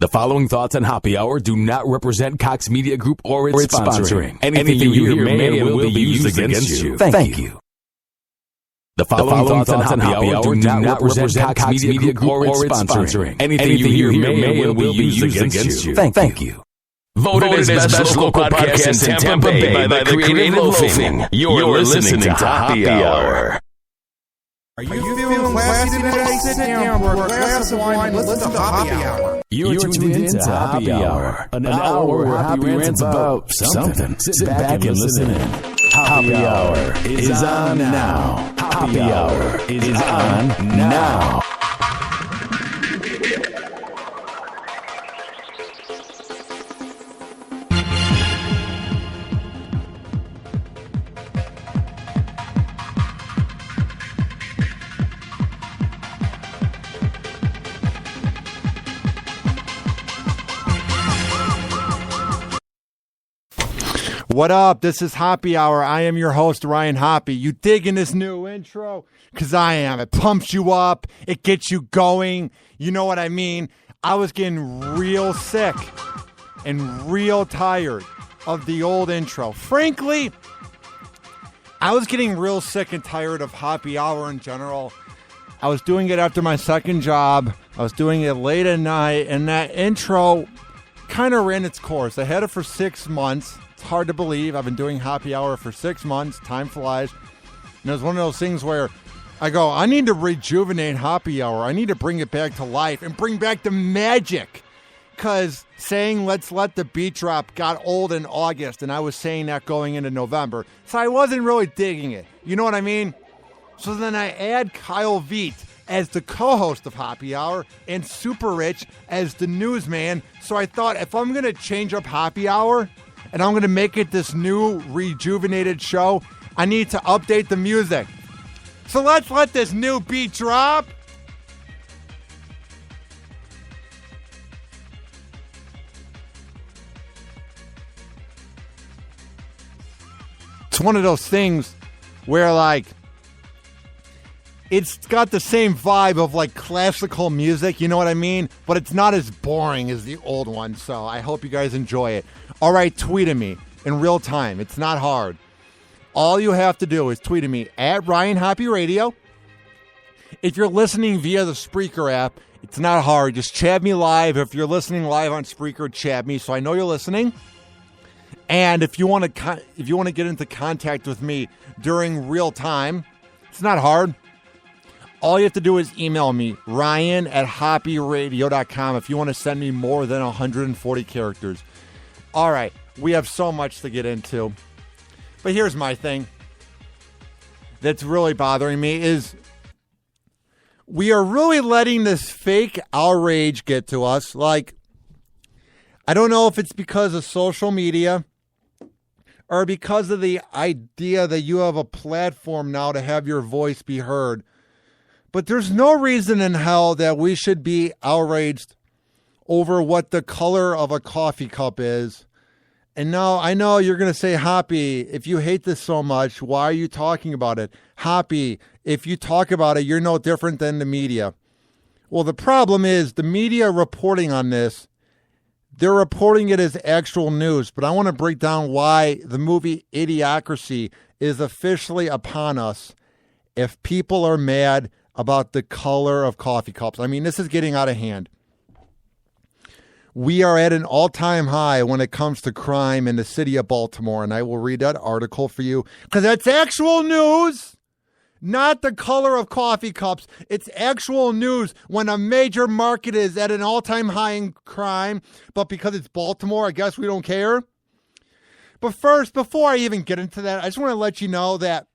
The following thoughts on Happy Hour do not represent Cox Media Group or its sponsoring. Anything you hear may and will be used against you. Thank you. The following thoughts on Happy Hour do not represent Cox Media Group or its sponsoring. Anything you hear may and will be used against you. Thank you. Voted as best local podcast in Tampa Bay by the Creative Loafing. You're listening to Happy Hour. Are you feeling classy today? Sit down, pour a glass of wine, and listen to Happy Hour. You're tuned into Happy Hour, an hour where Happy rants about something. Sit back and listen in. Happy Hour is on now. Happy Hour is on now. What up? This is Happy Hour. I am your host, Ryan Hoppy. You digging this new intro? Because I am. It pumps you up. It gets you going. You know what I mean? I was getting real sick and real tired of the old intro. Frankly, I was getting real sick and tired of Happy Hour in general. I was doing it after my second job. I was doing it late at night, and that intro kind of ran its course. I had it for 6 months. It's hard to believe. I've been doing Happy Hour for 6 months. Time flies. And it was one of those things where I go, I need to rejuvenate Happy Hour. I need to bring it back to life and bring back the magic. Because saying let's let the beat drop got old in August, and I was saying that going into November. So I wasn't really digging it. You know what I mean? So then I add Kyle Veet as the co-host of Happy Hour and Super Rich as the newsman. So I thought, if I'm going to change up Happy Hour and I'm going to make it this new rejuvenated show, I need to update the music. So let's let this new beat drop. It's one of those things where, like, it's got the same vibe of, like, classical music, you know what I mean? But it's not as boring as the old one, so I hope you guys enjoy it. All right, tweet at me in real time. It's not hard. All you have to do is tweet at me at Ryan Hoppy Radio. If you're listening via the Spreaker app, it's not hard. Just chat me live. If you're listening live on Spreaker, chat me so I know you're listening. And if you want to get into contact with me during real time, it's not hard. All you have to do is email me, ryan@hoppyradio.com, if you want to send me more than 140 characters. All right, we have so much to get into. But here's my thing that's really bothering me is we are really letting this fake outrage get to us. Like, I don't know if it's because of social media or because of the idea that you have a platform now to have your voice be heard. But there's no reason in hell that we should be outraged over what the color of a coffee cup is. And now I know you're going to say, Hoppy, if you hate this so much, why are you talking about it? Hoppy, if you talk about it, you're no different than the media. Well, the problem is the media reporting on this, they're reporting it as actual news. But I want to break down why the movie Idiocracy is officially upon us if people are mad about the color of coffee cups. I mean, this is getting out of hand. We are at an all-time high when it comes to crime in the city of Baltimore, and I will read that article for you because that's actual news, not the color of coffee cups. It's actual news when a major market is at an all-time high in crime, but because it's Baltimore, I guess we don't care. But first, before I even get into that, I just want to let you know that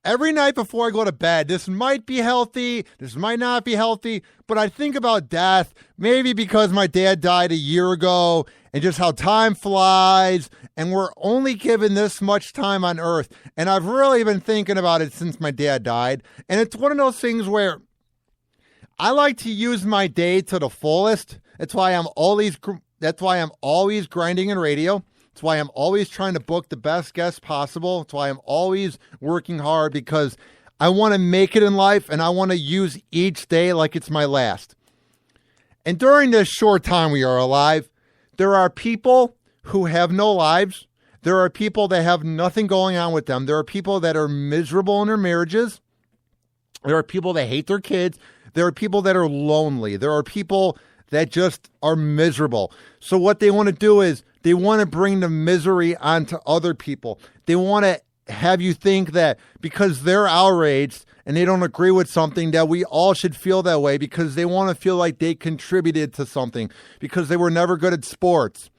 every night before I go to bed, this might be healthy, this might not be healthy, but I think about death, maybe because my dad died a year ago and just how time flies and we're only given this much time on earth. And I've really been thinking about it since my dad died. And it's one of those things where I like to use my day to the fullest. That's why I'm always grinding in radio. That's why I'm always trying to book the best guests possible. That's why I'm always working hard because I want to make it in life and I want to use each day like it's my last. And during this short time we are alive, there are people who have no lives. There are people that have nothing going on with them. There are people that are miserable in their marriages. There are people that hate their kids. There are people that are lonely. There are people that just are miserable. So what they want to do is they want to bring the misery onto other people. They want to have you think that because they're outraged and they don't agree with something, that we all should feel that way, because they want to feel like they contributed to something, because they were never good at sports.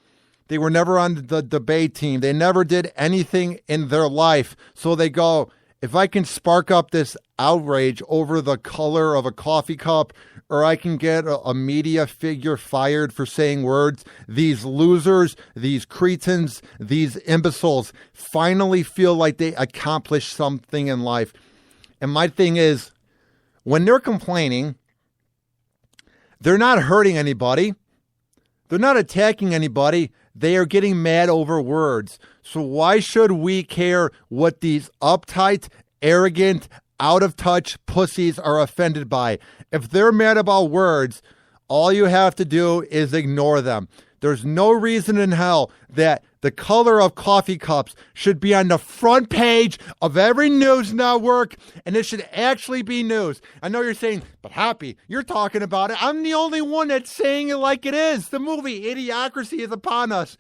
They were never on the debate team. They never did anything in their life. So they go, if I can spark up this outrage over the color of a coffee cup, or I can get a media figure fired for saying words, these losers, these cretins, these imbeciles finally feel like they accomplished something in life. And my thing is, when they're complaining, they're not hurting anybody. They're not attacking anybody. They are getting mad over words. So why should we care what these uptight, arrogant, out-of-touch pussies are offended by? If they're mad about words, all you have to do is ignore them. There's no reason in hell that the color of coffee cups should be on the front page of every news network, and it should actually be news. I know you're saying, but Happy, you're talking about it. I'm the only one that's saying it like it is. The movie Idiocracy is upon us.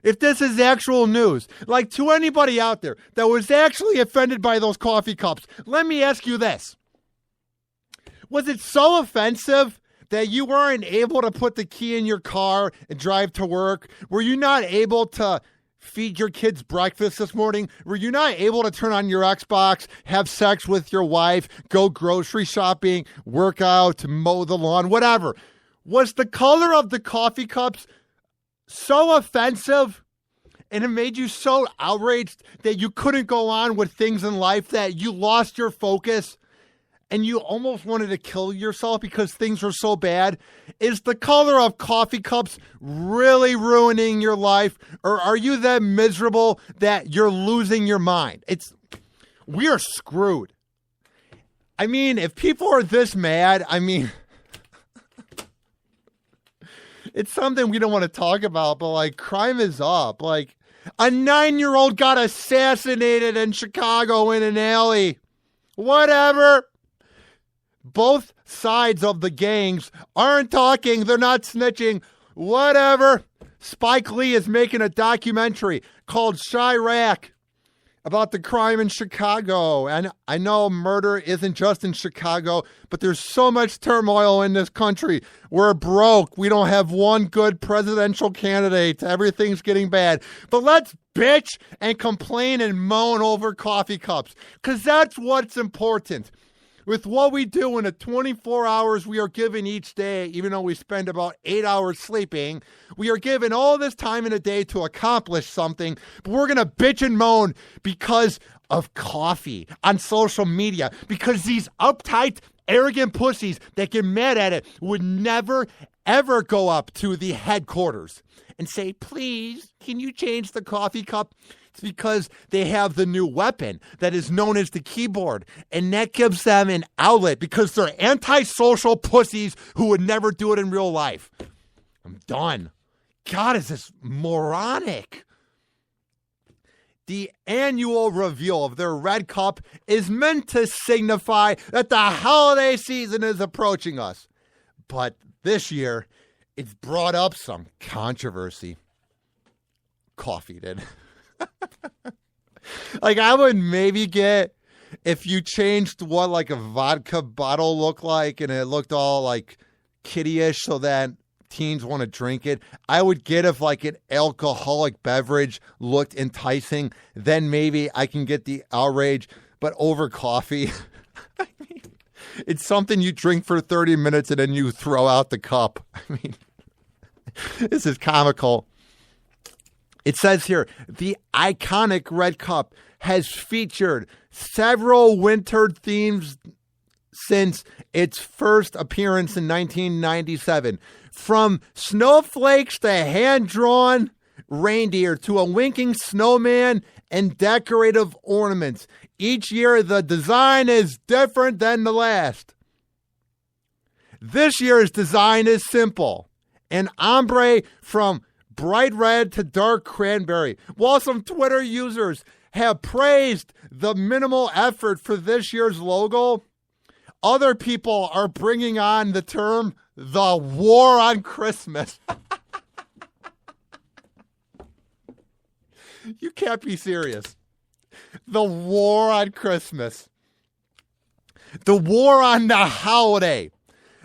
If this is actual news, like to anybody out there that was actually offended by those coffee cups, let me ask you this. Was it so offensive that you weren't able to put the key in your car and drive to work? Were you not able to feed your kids breakfast this morning? Were you not able to turn on your Xbox, have sex with your wife, go grocery shopping, work out, mow the lawn, whatever? Was the color of the coffee cups so offensive and it made you so outraged that you couldn't go on with things in life, that you lost your focus and you almost wanted to kill yourself because things were so bad? Is the color of coffee cups really ruining your life? Or are you that miserable that you're losing your mind? We are screwed. I mean, if people are this mad, I mean, it's something we don't want to talk about, but like, crime is up. Like, a 9-year-old got assassinated in Chicago in an alley. Whatever. Both sides of the gangs aren't talking. They're not snitching. Whatever. Spike Lee is making a documentary called Chirac about the crime in Chicago. And I know murder isn't just in Chicago, but there's so much turmoil in this country. We're broke. We don't have one good presidential candidate. Everything's getting bad. But let's bitch and complain and moan over coffee cups, because that's what's important. With what we do in the 24 hours we are given each day, even though we spend about 8 hours sleeping, we are given all this time in a day to accomplish something, but we're going to bitch and moan because of coffee on social media, because these uptight, arrogant pussies that get mad at it would never, ever go up to the headquarters and say, please, can you change the coffee cup? It's because they have the new weapon that is known as the keyboard, and that gives them an outlet, because they're antisocial pussies who would never do it in real life. I'm done. God, is this moronic? The annual reveal of their red cup is meant to signify that the holiday season is approaching us. But this year, it's brought up some controversy. Coffee did. Like, I would maybe get if you changed what like a vodka bottle looked like and it looked all like kiddie-ish so that teens want to drink it. I would get if like an alcoholic beverage looked enticing. Then maybe I can get the outrage. But over coffee, I mean, it's something you drink for 30 minutes and then you throw out the cup. I mean, this is comical. It says here, the iconic red cup has featured several winter themes since its first appearance in 1997. From snowflakes to hand-drawn reindeer to a winking snowman and decorative ornaments. Each year, the design is different than the last. This year's design is simple. An ombre from bright red to dark cranberry. While some Twitter users have praised the minimal effort for this year's logo, other people are bringing on the term the war on Christmas. You can't be serious. The war on Christmas. The war on the holiday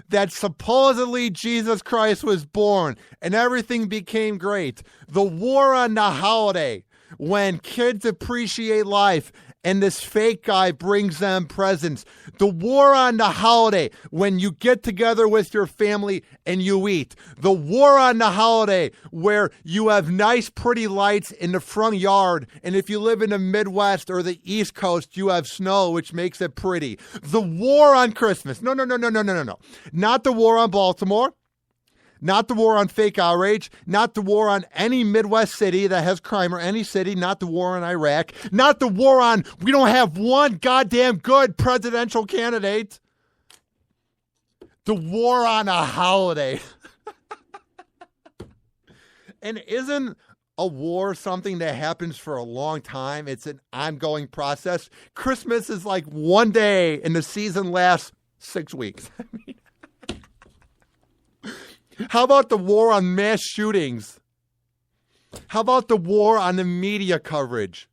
that supposedly Jesus Christ was born and everything became great. The war on the holiday when kids appreciate life and this fake guy brings them presents. The war on the holiday when you get together with your family and you eat. The war on the holiday where you have nice, pretty lights in the front yard. And if you live in the Midwest or the East Coast, you have snow, which makes it pretty. The war on Christmas. No. Not the war on Baltimore. Not the war on fake outrage, not the war on any Midwest city that has crime or any city, not the war on Iraq, not the war on we don't have one goddamn good presidential candidate. The war on a holiday. And isn't a war something that happens for a long time? It's an ongoing process. Christmas is like one day and the season lasts 6 weeks. How about the war on mass shootings? How about the war on the media coverage?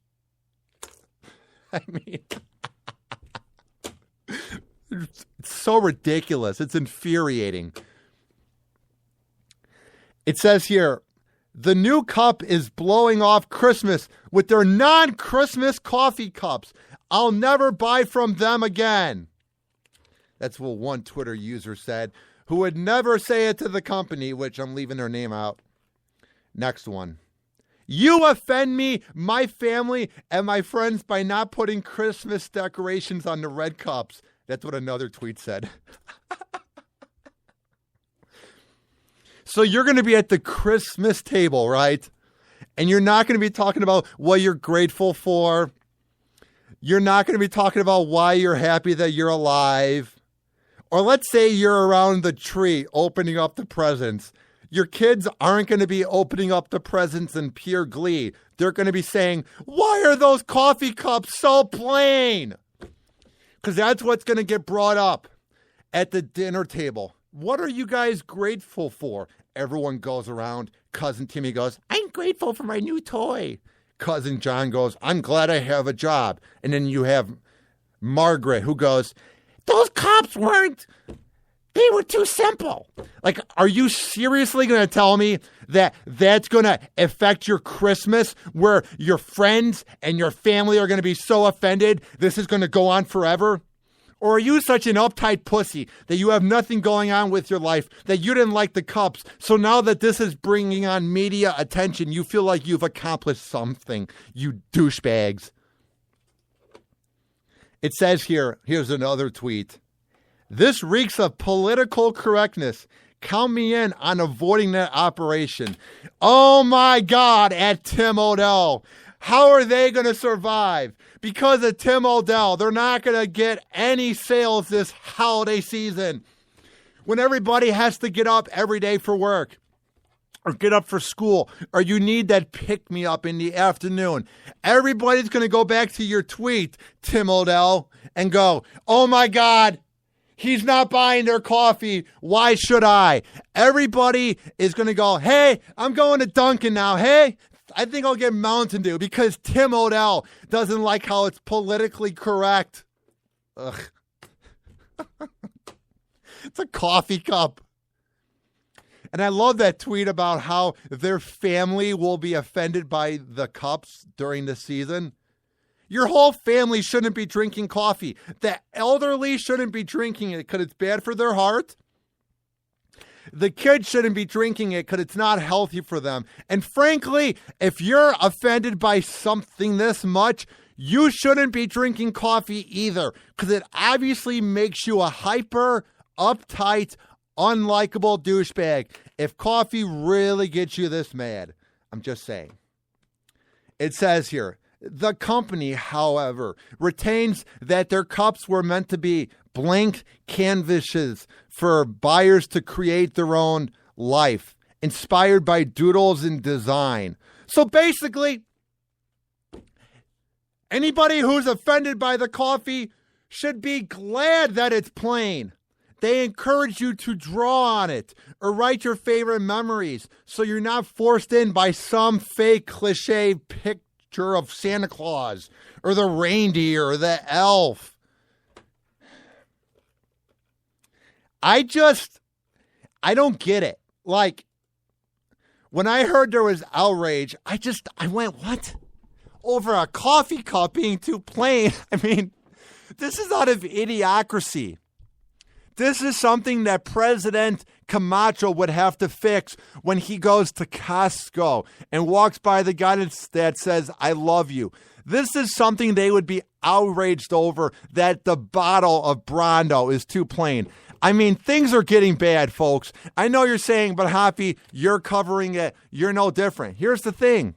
I mean, it's so ridiculous. It's infuriating. It says here, the new cup is blowing off Christmas with their non-Christmas coffee cups. I'll never buy from them again. That's what one Twitter user said, who would never say it to the company, which I'm leaving their name out. Next one. You offend me, my family, and my friends by not putting Christmas decorations on the red cups. That's what another tweet said. So you're going to be at the Christmas table, right? And you're not going to be talking about what you're grateful for. You're not going to be talking about why you're happy that you're alive. Or let's say you're around the tree opening up the presents. Your kids aren't going to be opening up the presents in pure glee. They're going to be saying, why are those coffee cups so plain? Because that's what's going to get brought up at the dinner table. What are you guys grateful for? Everyone goes around. Cousin Timmy goes, I'm grateful for my new toy. Cousin John goes, I'm glad I have a job. And then you have Margaret who goes, those cops they were too simple. Like, are you seriously going to tell me that that's going to affect your Christmas where your friends and your family are going to be so offended this is going to go on forever? Or are you such an uptight pussy that you have nothing going on with your life, that you didn't like the cups, so now that this is bringing on media attention, you feel like you've accomplished something, you douchebags? It says here, here's another tweet. This reeks of political correctness. Count me in on avoiding that operation. Oh my God, at Tim Odell. How are they going to survive? Because of Tim Odell, they're not going to get any sales this holiday season. When everybody has to get up every day for work, or get up for school, or you need that pick-me-up in the afternoon. Everybody's going to go back to your tweet, Tim Odell, and go, oh my God, he's not buying their coffee. Why should I? Everybody is going to go, hey, I'm going to Dunkin' now. Hey, I think I'll get Mountain Dew because Tim Odell doesn't like how it's politically correct. Ugh. It's a coffee cup. And I love that tweet about how their family will be offended by the cups during the season. Your whole family shouldn't be drinking coffee. The elderly shouldn't be drinking it because it's bad for their heart. The kids shouldn't be drinking it because it's not healthy for them. And frankly, if you're offended by something this much, you shouldn't be drinking coffee either because it obviously makes you a hyper, uptight, unlikable douchebag. If coffee really gets you this mad, I'm just saying. It says here, The company, however, retains that their cups were meant to be blank canvases for buyers to create their own life, inspired by doodles and design. So basically, anybody who's offended by the coffee should be glad that it's plain. They encourage you to draw on it or write your favorite memories so you're not forced in by some fake cliche picture of Santa Claus or the reindeer or the elf. I don't get it. Like, when I heard there was outrage, I went, what? Over a coffee cup being too plain? I mean, this is out of idiocracy. This is something that President Camacho would have to fix when he goes to Costco and walks by the guy that says, I love you. This is something they would be outraged over, that the bottle of Brando is too plain. I mean, things are getting bad, folks. I know you're saying, but Hoppy, you're covering it. You're no different. Here's the thing.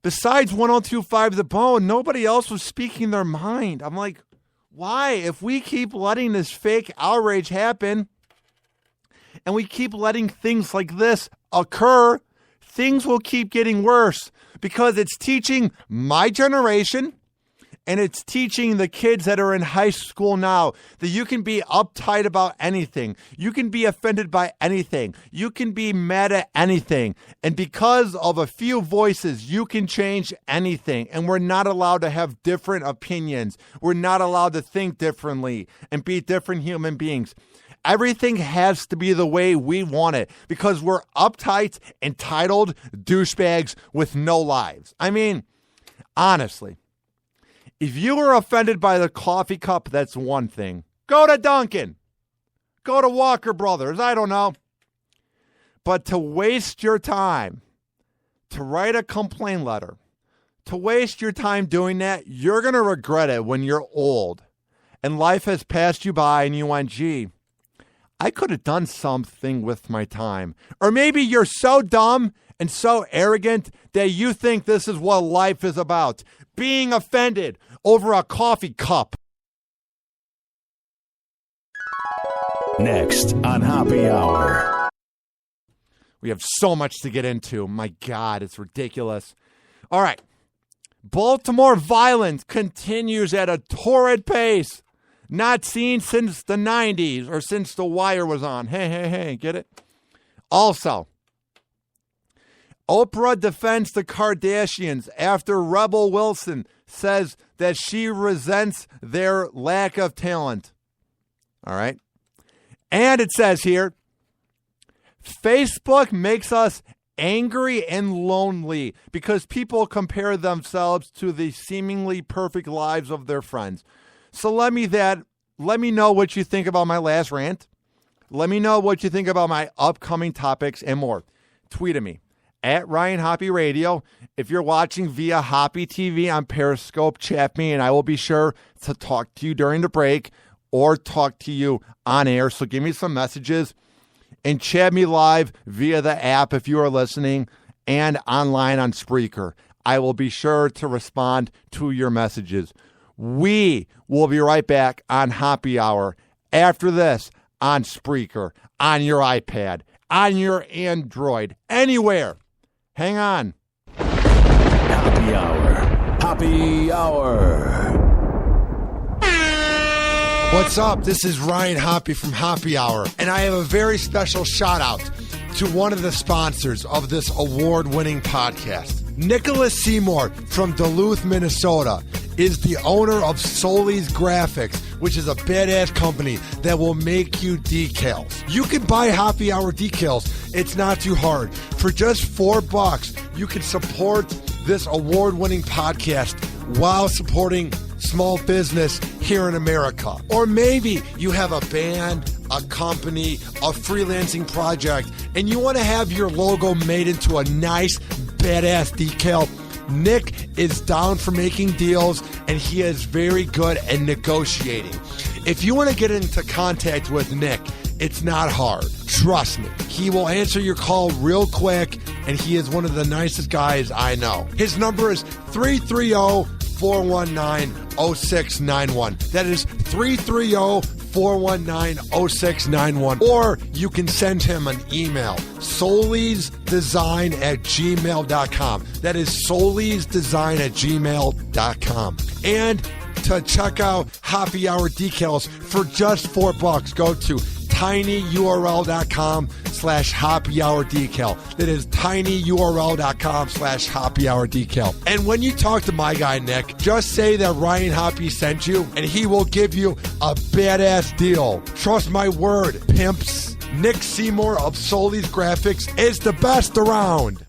Besides 102.5 The Bone, nobody else was speaking their mind. I'm like, why? If we keep letting this fake outrage happen and we keep letting things like this occur, things will keep getting worse, because it's teaching my generation and it's teaching the kids that are in high school now that you can be uptight about anything. You can be offended by anything. You can be mad at anything. And because of a few voices, you can change anything. And we're not allowed to have different opinions. We're not allowed to think differently and be different human beings. Everything has to be the way we want it because we're uptight, entitled douchebags with no lives. I mean, honestly. If you were offended by the coffee cup, that's one thing. Go to Dunkin'. Go to Walker Brothers. I don't know. But to waste your time, to write a complaint letter, to waste your time doing that, you're going to regret it when you're old. And life has passed you by and you went, gee, I could have done something with my time. Or maybe you're so dumb and so arrogant that you think this is what life is about. Being offended over a coffee cup. Next on Happy Hour. We have so much to get into. My God, it's ridiculous. All right. Baltimore violence continues at a torrid pace. Not seen since the 90s or since The Wire was on. Hey, get it? Also, Oprah defends the Kardashians after Rebel Wilson says that she resents their lack of talent. All right. And it says here, Facebook makes us angry and lonely because people compare themselves to the seemingly perfect lives of their friends. So let me know what you think about my last rant. Let me know what you think about my upcoming topics and more. Tweet at me at Ryan Hoppy Radio. If you're watching via Hoppy TV on Periscope, chat me and I will be sure to talk to you during the break or talk to you on air. So give me some messages and chat me live via the app if you are listening and online on Spreaker. I will be sure to respond to your messages. We will be right back on Happy Hour after this on Spreaker, on your iPad, on your Android, anywhere. Hang on. Happy Hour. Happy Hour. What's up? This is Ryan Hoppy from Happy Hour, and I have a very special shout out to one of the sponsors of this award-winning podcast. Nicholas Seymour from Duluth, Minnesota is the owner of Solis Graphics, which is a badass company that will make you decals. You can buy Happy Hour decals. It's not too hard. For just $4, you can support this award-winning podcast while supporting small business here in America. Or maybe you have a band, a company, a freelancing project, and you want to have your logo made into a nice, badass decal. Nick is down for making deals, and he is very good at negotiating. If you want to get into contact with Nick, It's not hard. Trust me. He will answer your call real quick, and he is one of the nicest guys I know. His number is 330-419-0691. That is 330-419-0691. Or you can send him an email, solisdesign@gmail.com. That is solisdesign@gmail.com. And to check out Happy Hour decals for just $4, go to tinyurl.com/happy hour decal. That is tinyurl.com/happy hour decal. And when you talk to my guy Nick, just say that Ryan Hoppy sent you, and he will give you a badass deal. Trust my word, pimps. Nick Seymour of Solis Graphics is the best around.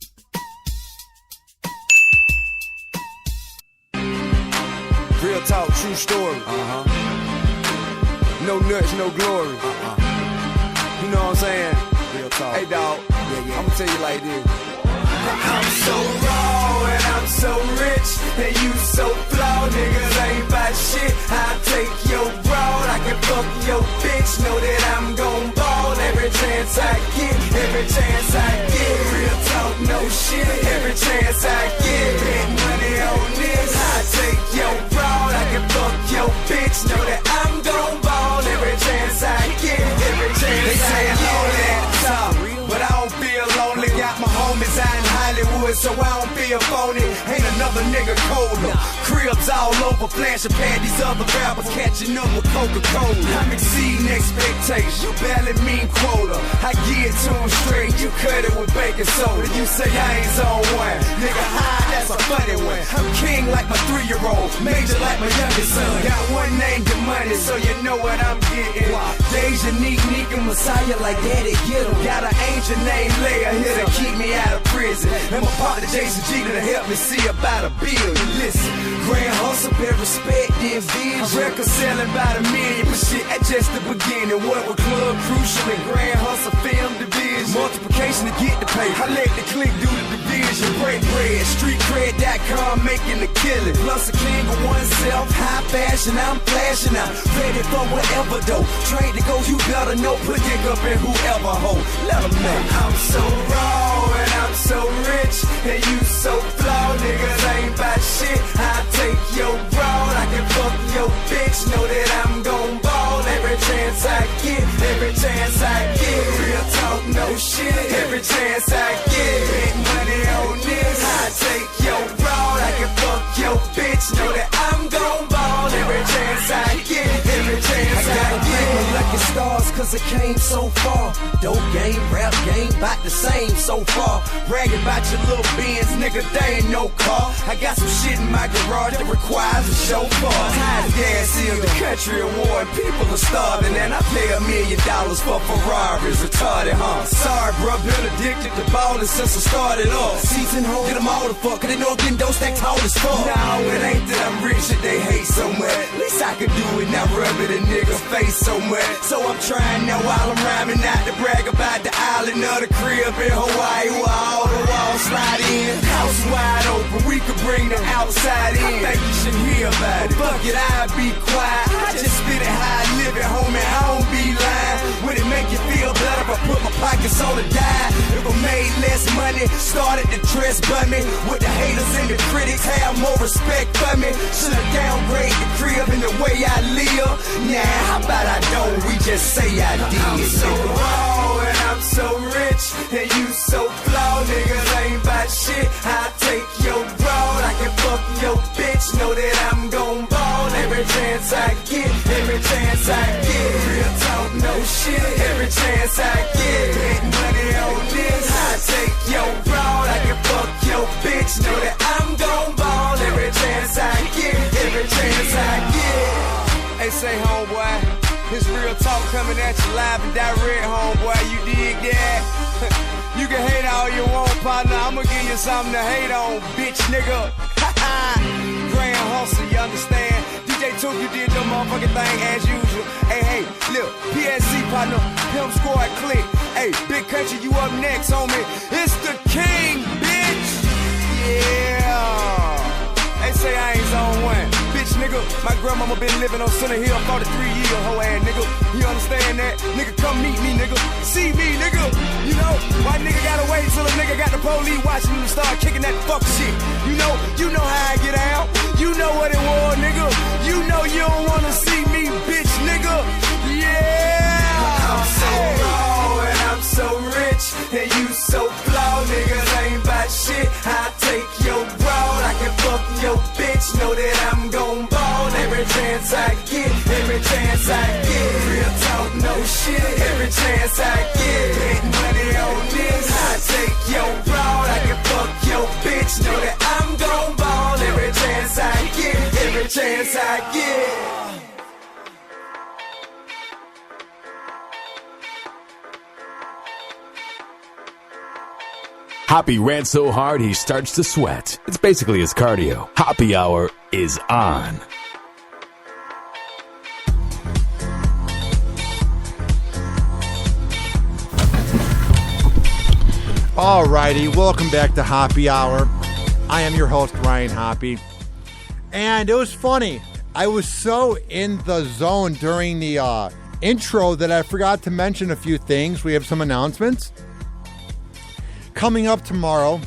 Real talk, true story. No nuts, no glory. You know what I'm saying? Real talk. Hey, dog. Yeah. I'ma tell you like this. I'm so raw and I'm so rich, and you so flawed. Niggas ain't about shit. I'll take your broad. I can fuck your bitch. Know that I'm gon' ball every chance I get. Every chance I get. Real talk, no shit. Every chance I get. Bet money on this. I'll take your broad. I can fuck your bitch. Know that I'm gon' ball every chance I get. Every chance I get. But I don't feel lonely. Got my homies out in Hollywood, so I don't feel phony. Ain't another nigga colder. Cribs all over, flashing past these other rappers, catching up with Coca-Cola. I'm exceeding expectations. You barely mean quota. I get to them straight. You cut it with baking soda. You say I ain't zone one. Nigga, that's a funny one. I'm king like my 3-year-old, major like my youngest son. Got one name, the money, so you know what I'm getting. Deja, Neek, and Messiah like daddy, get him. Got an angel named Leia here to keep me out of prison. And my partner Jason G to help me see about $1 billion. Listen, grand hustle, pay respect, then vision. I record selling about $1 million, but shit, that's just the beginning. What with Club Crucial and grand hustle film division. Multiplication to get the pay. I let the click do the division. Break bread, streetcred.com making the killing. Plus a king of oneself, high fashion, I'm flashing out. Ready for whatever though. Trained to go, you better know. Put dick up in whoever hoe. Let them know. I'm so raw and I'm so rich, and you so flawed. Niggas ain't about shit. I'll take your broad. I can fuck your bitch. Know that I'm gon' ball every chance I get. Every chance I get. Real talk, no shit. Every chance I get. Bet money on this. I'll take your broad. I can fuck your bitch. Know that I'm gon' ball every chance I get. Every chance I get. My lucky stars, cause I came so far. Dope game, rap game, about the same so far. Bragging about your little Benz, nigga, they ain't no car. I got some shit in my garage that requires a chauffeur. High gas is the country award, people are starving, and I pay $1 million for Ferraris, retarded, huh? Sorry, bro, been addicted to ballin' since I started off. Season home, get them all the fuck, cause they know I'm getting those stacked tall as fuck. No, it ain't that I'm rich, that they hate so much. At least I could do it, not rub it in niggas' face so much. So I'm trying now while I'm rhyming, not to brag about the island of the crib in Hawaii, where all the walls slide in. House wide open, we could bring the outside in. I think you should hear about it. Fuck it, I'll be quiet. I just spit it how I live it, homie. I don't be lying. Would it make you feel better if I put my pockets on the dime? If I made less money, started to dress bummy. Would the haters and the critics have more respect for me? Should I downgrade the crib and the way I live? Nah, how about I don't? We just say I did. I'm so raw and I'm so rich, and you so flawed. Niggas ain't about shit. I'll take your broad. I can fuck your bitch. Know that I'm gon' ball every chance I get. Every chance I get. Real talk, no shit. Every chance I get. Bet money on this. I'll take your broad. I can fuck your bitch. Know that I'm gon' ball every chance I get. Every chance I get. Hey, say homeboy, this real talk coming at you live and direct, homeboy. You dig that? You can hate all you want, partner. I'ma give you something to hate on, bitch, nigga. Grand hustle, you understand? DJ Took, you did your motherfucking thing as usual. Hey, look, PSC partner, Pimp Squad click. Hey, Big Country, you up next, homie. It's the king, bitch. Yeah. They say I ain't zone one. Bitch, nigga. nigga. My grandmama been living on Center Hill 43 years, hoe ass nigga. You understand that? Nigga, come meet me, nigga. See me, nigga. You know, why nigga gotta wait till a nigga got the police watching him to start kicking that fuck shit? You know how I get out. You know what it was, nigga. You know you don't wanna see me, bitch, nigga. Yeah. I'm so raw and I'm so rich, and you so flawed, niggas ain't about shit. I take your broad, I can fuck your bitch. Know that I'm gon' ball every chance I get, every chance I get. Real talk, no shit, every chance I get. Make money on this. I take your broad, I can fuck your bitch. Know that I'm gon' ball every chance I get, every chance I get. Hoppy rants so hard he starts to sweat. It's basically his cardio. Hoppy Hour is on. Alrighty, welcome back to Hoppy Hour. I am your host, Ryan Hoppy. And it was funny. I was so in the zone during the intro that I forgot to mention a few things. We have some announcements. Coming up tomorrow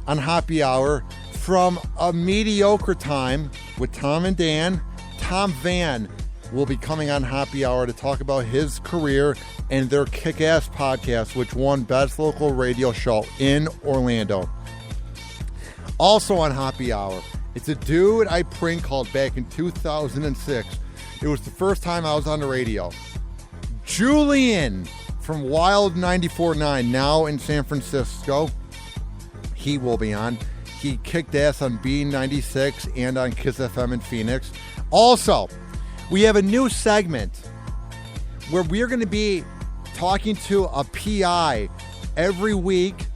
on Hoppy Hour, from a mediocre time with Tom and Dan, Tom Van will be coming on Hoppy Hour to talk about his career and their kick-ass podcast, which won Best Local Radio Show in Orlando. Also on Hoppy Hour, it's a dude I prank called back in 2006. It was the first time I was on the radio. Julian from Wild 94.9, now in San Francisco. He will be on. He kicked ass on B96 and on Kiss FM in Phoenix. Also, we have a new segment where we're going to be talking to a PI every week,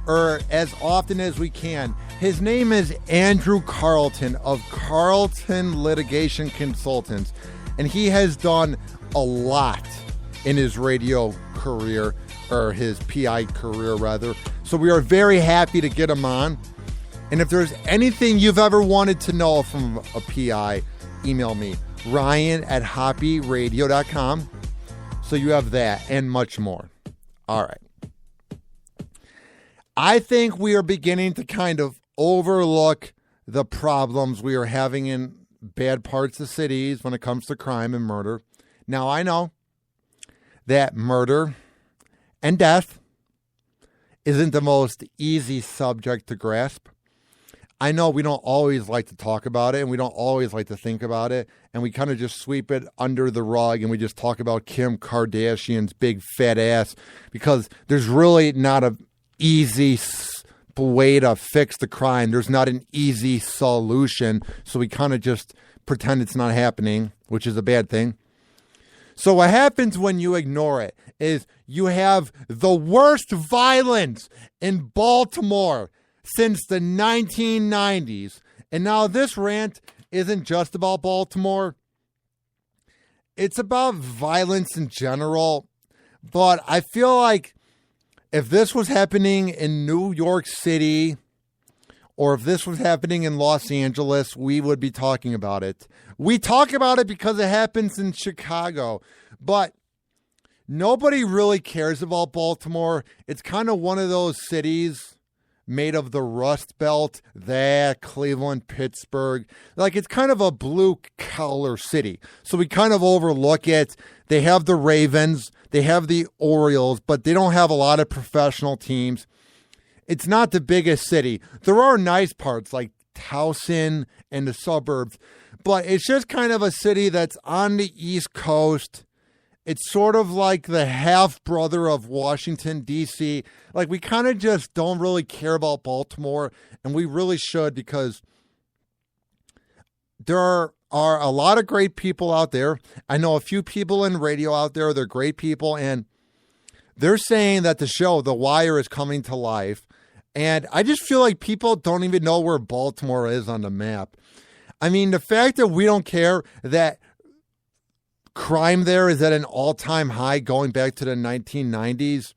or as often as we can. His name is Andrew Carlton of Carlton Litigation Consultants, and he has done a lot in his radio career, or his PI career rather. So we are very happy to get him on. And if there's anything you've ever wanted to know from a PI, email me, ryan@hoppyradio.com. So you have that and much more. All right. I think we are beginning to kind of overlook the problems we are having in bad parts of cities when it comes to crime and murder. Now, I know that murder and death isn't the most easy subject to grasp. I know we don't always like to talk about it, and we don't always like to think about it, and we kind of just sweep it under the rug, and we just talk about Kim Kardashian's big fat ass, because there's really not an easy way to fix the crime. There's not an easy solution, so we kind of just pretend it's not happening, which is a bad thing. So what happens when you ignore it is you have the worst violence in Baltimore since the 1990s. And now this rant isn't just about Baltimore. It's about violence in general. But I feel like if this was happening in New York City, or if this was happening in Los Angeles, we would be talking about it. We talk about it because it happens in Chicago, but nobody really cares about Baltimore. It's kind of one of those cities made of the Rust Belt, that Cleveland, Pittsburgh. Like, it's kind of a blue-collar city. So we kind of overlook it. They have the Ravens, they have the Orioles, but they don't have a lot of professional teams. It's not the biggest city. There are nice parts like Towson and the suburbs, but it's just kind of a city that's on the East Coast. It's sort of like the half-brother of Washington, D.C. Like, we kind of just don't really care about Baltimore, and we really should, because there are a lot of great people out there. I know a few people in radio out there. They're great people, and they're saying that the show, The Wire, is coming to life. And I just feel like people don't even know where Baltimore is on the map. I mean, the fact that we don't care that crime there is at an all-time high going back to the 1990s,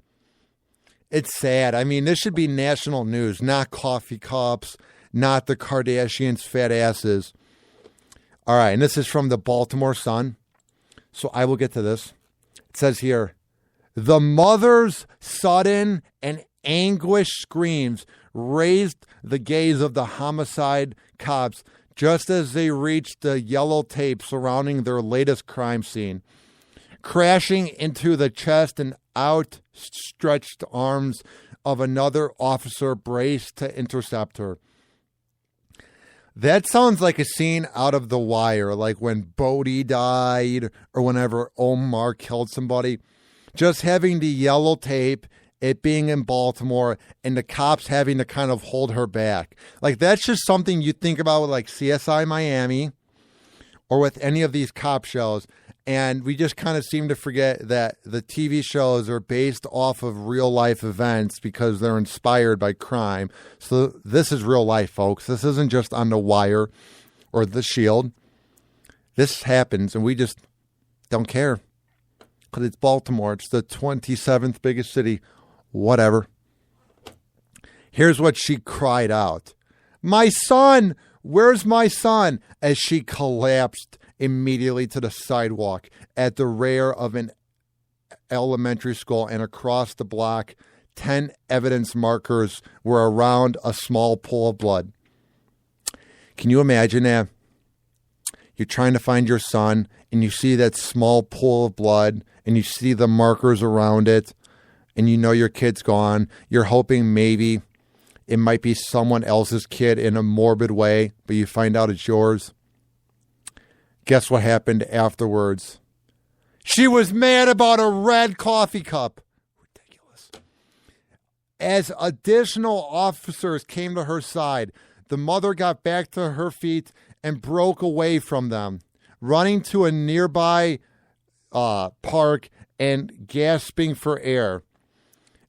it's sad. I mean, this should be national news, not coffee cups, not the Kardashians' fat asses. All right, and this is from the Baltimore Sun, so I will get to this. It says here, the mother's sudden and anguished screams raised the gaze of the homicide cops just as they reached the yellow tape surrounding their latest crime scene. Crashing into the chest and outstretched arms of another officer braced to intercept her. That sounds like a scene out of The Wire, like when Bodie died or whenever Omar killed somebody. Just having the yellow tape, it being in Baltimore, and the cops having to kind of hold her back. Like, that's just something you think about with like CSI Miami or with any of these cop shows. And we just kind of seem to forget that the TV shows are based off of real life events because they're inspired by crime. So this is real life, folks. This isn't just on The Wire or The Shield. This happens and we just don't care because it's Baltimore. It's the 27th biggest city. Whatever. Here's what she cried out. My son! Where's my son? As she collapsed immediately to the sidewalk at the rear of an elementary school, and across the block, 10 evidence markers were around a small pool of blood. Can you imagine that? You're trying to find your son, and you see that small pool of blood, and you see the markers around it, and you know your kid's gone. You're hoping maybe it might be someone else's kid in a morbid way, but you find out it's yours. Guess what happened afterwards? She was mad about a red coffee cup. Ridiculous. As additional officers came to her side, the mother got back to her feet and broke away from them, running to a nearby park and gasping for air.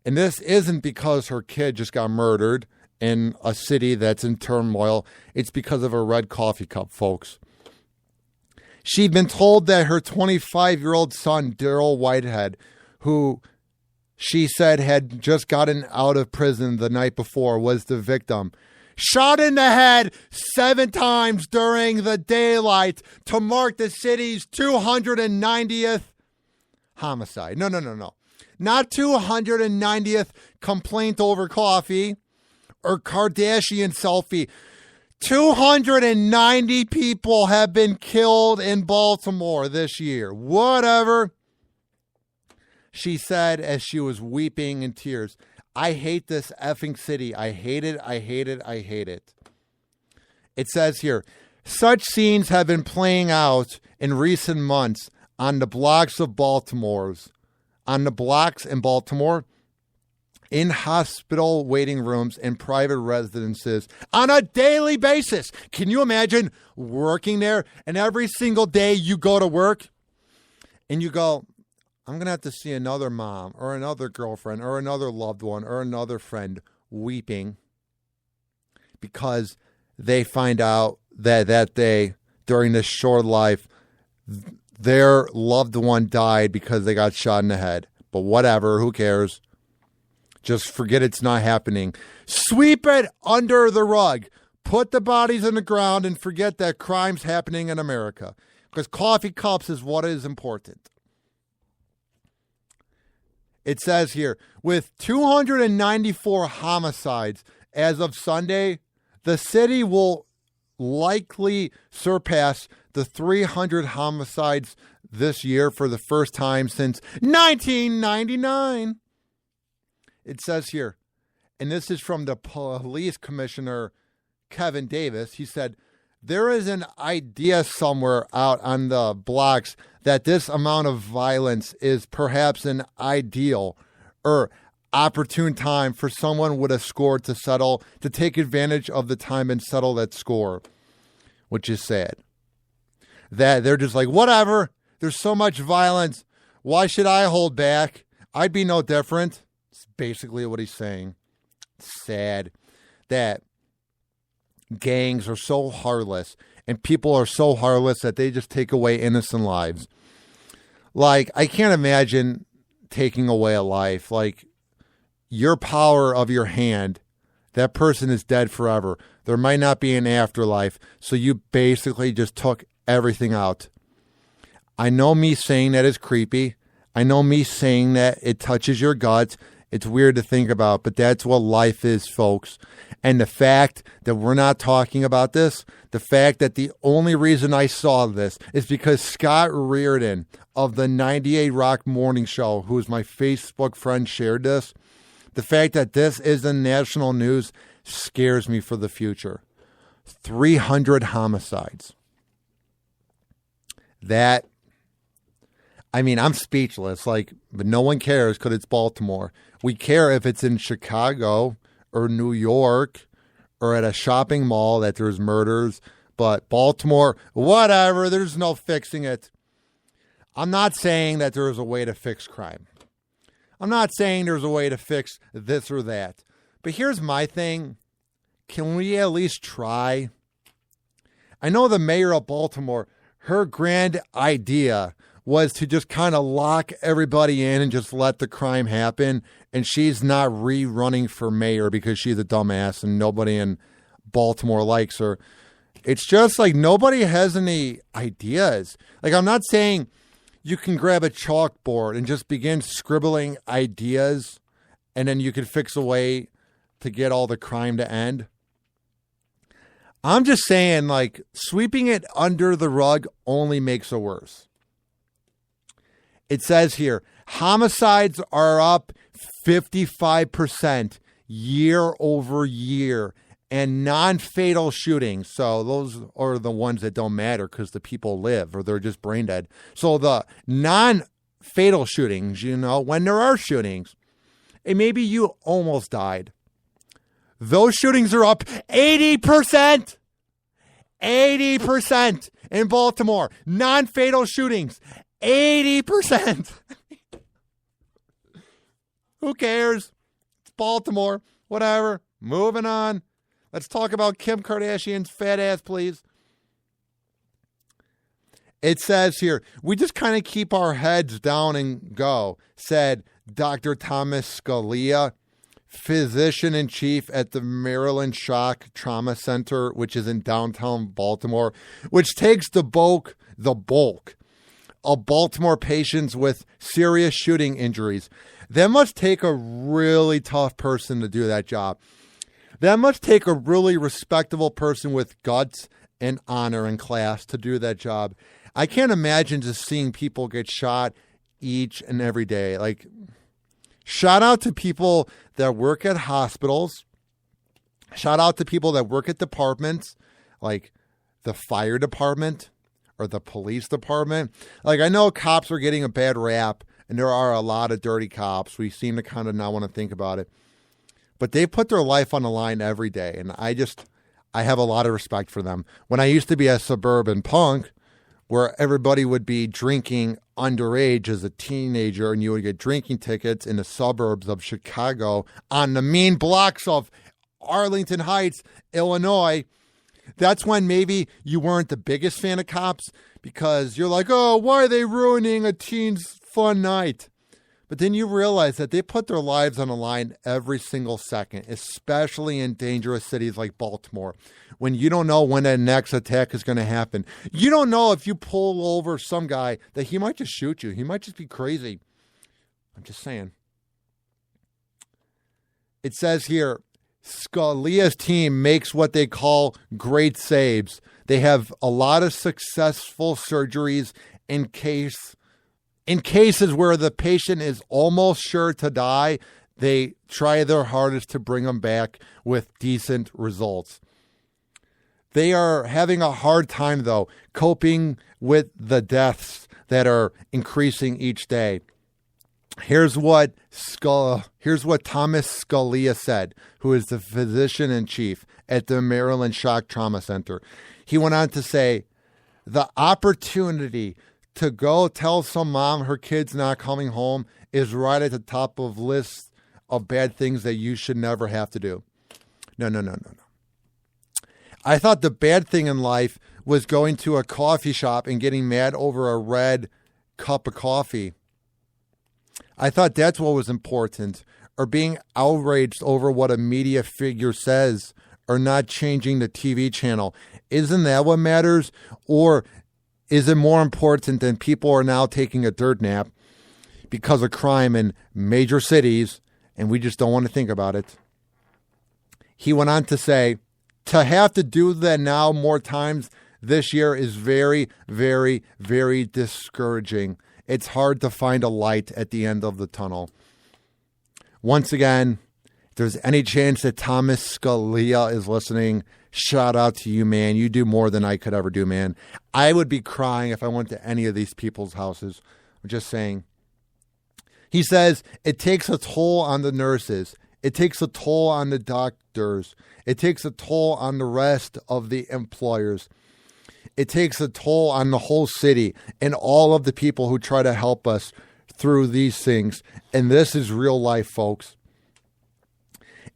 And this isn't because her kid just got murdered in a city that's in turmoil. It's because of a red coffee cup, folks. She'd been told that her 25-year-old son, Daryl Whitehead, who she said had just gotten out of prison the night before, was the victim. Shot in the head 7 times during the daylight to mark the city's 290th homicide. No. Not 290th complaint over coffee or Kardashian selfie. 290 people have been killed in Baltimore this year. Whatever. She said as she was weeping in tears, I hate this effing city. I hate it. I hate it. I hate it. It says here, such scenes have been playing out in recent months on the blocks in Baltimore, in hospital waiting rooms and private residences on a daily basis. Can you imagine working there and every single day you go to work and you go, I'm going to have to see another mom or another girlfriend or another loved one or another friend weeping because they find out that day during this short life, their loved one died because they got shot in the head. But whatever, who cares? Just forget it's not happening. Sweep it under the rug. Put the bodies in the ground and forget that crime's happening in America. Because coffee cups is what is important. It says here, with 294 homicides as of Sunday, the city will likely surpass the 300 homicides this year for the first time since 1999. It says here, and this is from the police commissioner, Kevin Davis. He said, there is an idea somewhere out on the blocks that this amount of violence is perhaps an ideal or opportune time for someone with a score to settle, to take advantage of the time and settle that score, which is sad. That they're just like, whatever, there's so much violence. Why should I hold back? I'd be no different. It's basically what he's saying. It's sad that gangs are so heartless and people are so heartless that they just take away innocent lives. Like, I can't imagine taking away a life. Like, your power of your hand, that person is dead forever. There might not be an afterlife. So you basically just took everything out. I know me saying that is creepy. I know me saying that it touches your guts. It's weird to think about, but that's what life is, folks. And the fact that we're not talking about this, the fact that the only reason I saw this is because Scott Reardon of the 98 Rock Morning Show, who is my Facebook friend, shared this. The fact that this is in national news scares me for the future. 300 homicides. That, I mean, I'm speechless. Like, but no one cares because it's Baltimore. We care if it's in Chicago or New York or at a shopping mall that there's murders. But Baltimore, whatever, there's no fixing it. I'm not saying that there is a way to fix crime. I'm not saying there's a way to fix this or that. But here's my thing. Can we at least try? I know the mayor of Baltimore, her grand idea was to just kind of lock everybody in and just let the crime happen. And she's not rerunning for mayor because she's a dumbass and nobody in Baltimore likes her. It's just like nobody has any ideas. Like, I'm not saying you can grab a chalkboard and just begin scribbling ideas and then you can fix a way to get all the crime to end. I'm just saying, like, sweeping it under the rug only makes it worse. It says here, homicides are up 55% year over year, and non-fatal shootings, so those are the ones that don't matter because the people live or they're just brain dead. So the non-fatal shootings, you know, when there are shootings, and maybe you almost died, those shootings are up 80%. 80% in Baltimore. Non-fatal shootings, 80%. Who cares? It's Baltimore. Whatever. Moving on. Let's talk about Kim Kardashian's fat ass, please. It says here, we just kind of keep our heads down and go, said Dr. Thomas Scalia, physician-in-chief at the Maryland Shock Trauma Center, which is in downtown Baltimore, which takes the bulk of Baltimore patients with serious shooting injuries. That must take a really tough person to do that job. That must take a really respectable person with guts and honor and class to do that job. I can't imagine just seeing people get shot each and every day. Like, shout out to people that work at hospitals. Shout out to people that work at departments like the fire department or the police department. Like, I know cops are getting a bad rap, and there are a lot of dirty cops. We seem to kind of not want to think about it. But they put their life on the line every day, and I have a lot of respect for them. When I used to be a suburban punk, where everybody would be drinking underage as a teenager, and you would get drinking tickets in the suburbs of Chicago on the mean blocks of Arlington Heights, Illinois, that's when maybe you weren't the biggest fan of cops because you're like, oh, why are they ruining a teen's fun night? But then you realize that they put their lives on the line every single second, especially in dangerous cities like Baltimore, when you don't know when that next attack is going to happen. You don't know if you pull over some guy that he might just shoot you. He might just be crazy. I'm just saying. It says here, Scalia's team makes what they call great saves. They have a lot of successful surgeries in cases where the patient is almost sure to die. They try their hardest to bring them back with decent results. They are having a hard time, though, coping with the deaths that are increasing each day. Here's what Thomas Scalia said, who is the physician-in-chief at the Maryland Shock Trauma Center. He went on to say, the opportunity to go tell some mom her kid's not coming home is right at the top of lists of bad things that you should never have to do. No. I thought the bad thing in life was going to a coffee shop and getting mad over a red cup of coffee. I thought that's what was important, or being outraged over what a media figure says, or not changing the TV channel. Isn't that what matters? Or Is it more important than people are now taking a dirt nap because of crime in major cities and we just don't want to think about it? He went on to say, to have to do that now more times this year is very, very, very discouraging. It's hard to find a light at the end of the tunnel. Once again, if there's any chance that Thomas Scalia is listening, shout out to you, man. You do more than I could ever do, man. I would be crying if I went to any of these people's houses. I'm just saying. He says, it takes a toll on the nurses. It takes a toll on the doctors. It takes a toll on the rest of the employers. It takes a toll on the whole city and all of the people who try to help us through these things. And this is real life, folks.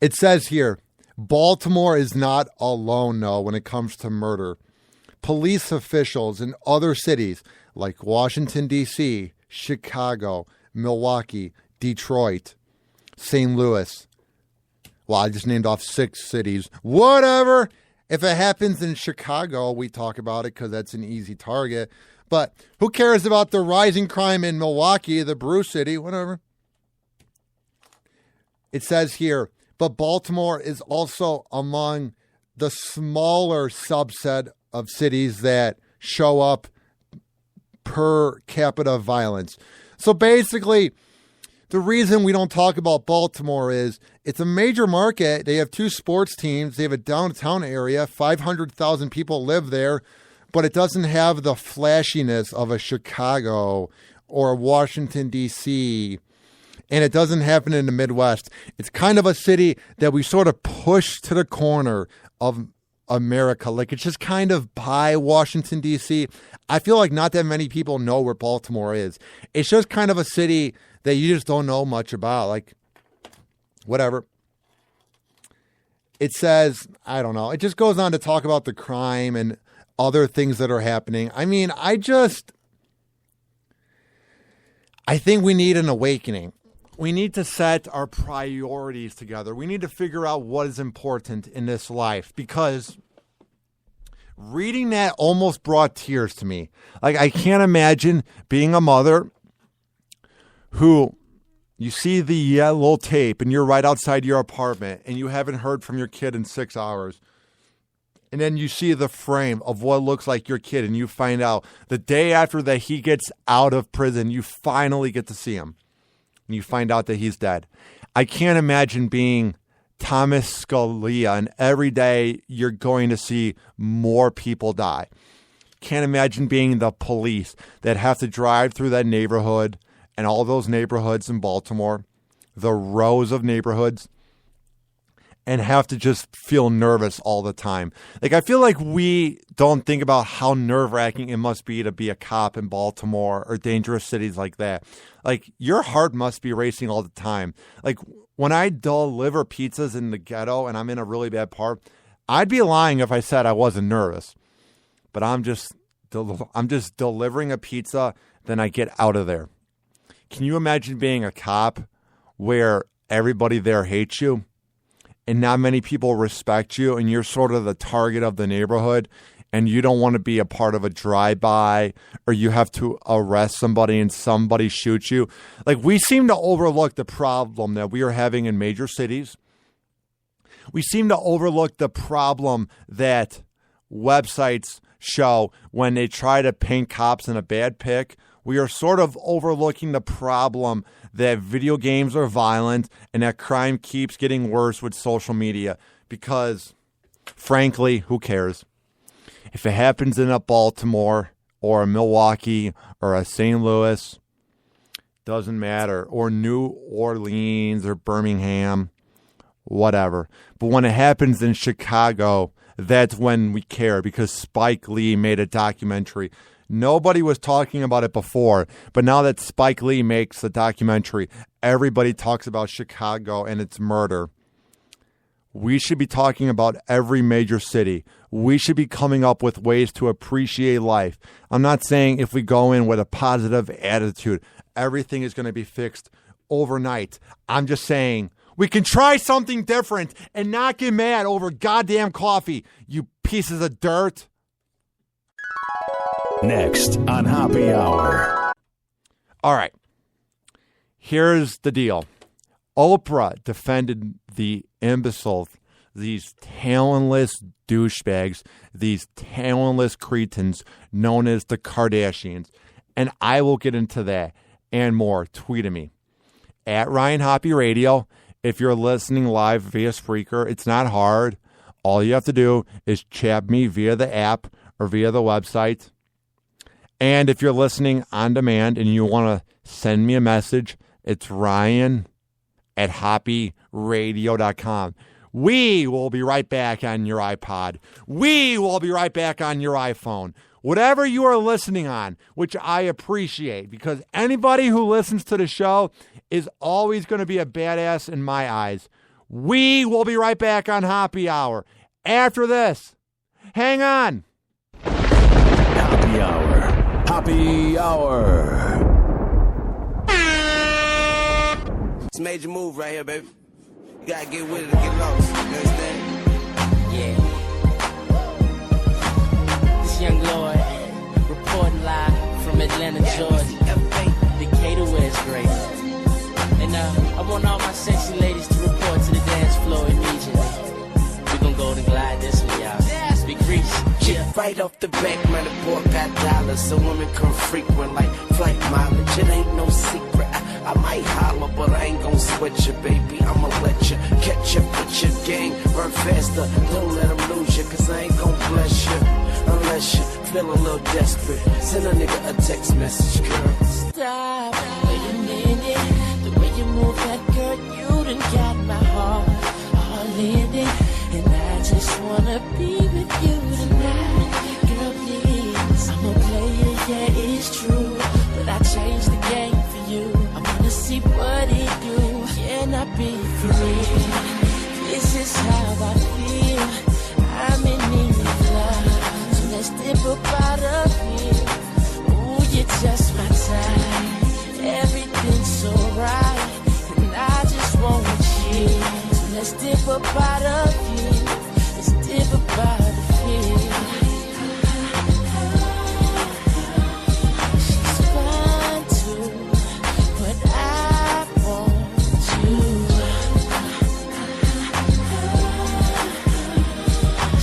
It says here, Baltimore is not alone, though, when it comes to murder. Police officials in other cities like Washington, D.C., Chicago, Milwaukee, Detroit, St. Louis. Well, I just named off 6 cities. Whatever. If it happens in Chicago, we talk about it because that's an easy target. But who cares about the rising crime in Milwaukee, the brew city, whatever. It says here, but Baltimore is also among the smaller subset of cities that show up per capita violence. So basically, the reason we don't talk about Baltimore is it's a major market. They have 2 sports teams. They have a downtown area. 500,000 people live there, but it doesn't have the flashiness of a Chicago or a Washington, D.C., and it doesn't happen in the Midwest. It's kind of a city that we sort of push to the corner of America. Like it's just kind of by Washington, D.C. I feel like not that many people know where Baltimore is. It's just kind of a city that you just don't know much about. Like, whatever. It says, I don't know. It just goes on to talk about the crime and other things that are happening. I mean, I think we need an awakening. We need to set our priorities together. We need to figure out what is important in this life, because reading that almost brought tears to me. Like, I can't imagine being a mother who you see the yellow tape and you're right outside your apartment and you haven't heard from your kid in 6 hours. And then you see the frame of what looks like your kid and you find out the day after that he gets out of prison, you finally get to see him. And you find out that he's dead. I can't imagine being Thomas Scalia and every day you're going to see more people die. Can't imagine being the police that have to drive through that neighborhood and all those neighborhoods in Baltimore, the rows of neighborhoods, and have to just feel nervous all the time. Like, I feel like we don't think about how nerve-wracking it must be to be a cop in Baltimore or dangerous cities like that. Like, your heart must be racing all the time. Like, when I deliver pizzas in the ghetto and I'm in a really bad part, I'd be lying if I said I wasn't nervous. But I'm just delivering a pizza, then I get out of there. Can you imagine being a cop where everybody there hates you and not many people respect you and you're sort of the target of the neighborhood and you don't want to be a part of a drive-by or you have to arrest somebody and somebody shoots you? Like, we seem to overlook the problem that we are having in major cities. We seem to overlook the problem that websites show when they try to paint cops in a bad pic. We are sort of overlooking the problem that video games are violent and that crime keeps getting worse with social media because, frankly, who cares? If it happens in a Baltimore or a Milwaukee or a St. Louis, doesn't matter, or New Orleans or Birmingham, whatever. But when it happens in Chicago, that's when we care, because Spike Lee made a documentary. Nobody was talking about it before, but now that Spike Lee makes the documentary, everybody talks about Chicago and its murder. We should be talking about every major city. We should be coming up with ways to appreciate life. I'm not saying if we go in with a positive attitude, everything is going to be fixed overnight. I'm just saying we can try something different and not get mad over goddamn coffee, you pieces of dirt. Next on Happy Hour. All right. Here's the deal. Oprah defended the imbeciles, these talentless douchebags, these talentless cretins known as the Kardashians. And I will get into that and more. Tweet at me. At Ryan Hoppy Radio. If you're listening live via Spreaker, it's not hard. All you have to do is chat me via the app or via the website. And if you're listening on demand and you want to send me a message, it's ryan@hoppyradio.com. We will be right back on your iPod. We will be right back on your iPhone. Whatever you are listening on, which I appreciate, because anybody who listens to the show is always going to be a badass in my eyes. We will be right back on Happy Hour. After this, hang on. Happy Hour. Happy Hour. It's a major move right here, baby. You gotta get with it and get lost. You understand? Yeah. This young Lord, reporting live from Atlanta, Georgia. Decatur, where it's great. And I want all my sexy ladies to report to the dance floor immediately. We gon' golden glide this one, y'all. Big Reese. Yeah. Right off the back, man, the boy got dollars, so women come frequent like flight mileage. It ain't no secret. I might holler, but I ain't gon' sweat you, baby. I'ma let you catch up with your gang. Run faster, don't let them lose you, cause I ain't gon' bless you unless you feel a little desperate. Send a nigga a text message, girl. Stop, wait a minute. The way you move that girl, you done got my heart all in it. And I just wanna be with you tonight. Girl, please, I'm a player, yeah, it's true. But I changed the game for you. I wanna see what it do. Can I be free? This is how I feel. I'm in need of love. So let's dip up out of here. Ooh, you're just my time. Everything's so right. And I just want you. So let's dip up out of here. Let's dip up out of here. She's fine too, but I want you.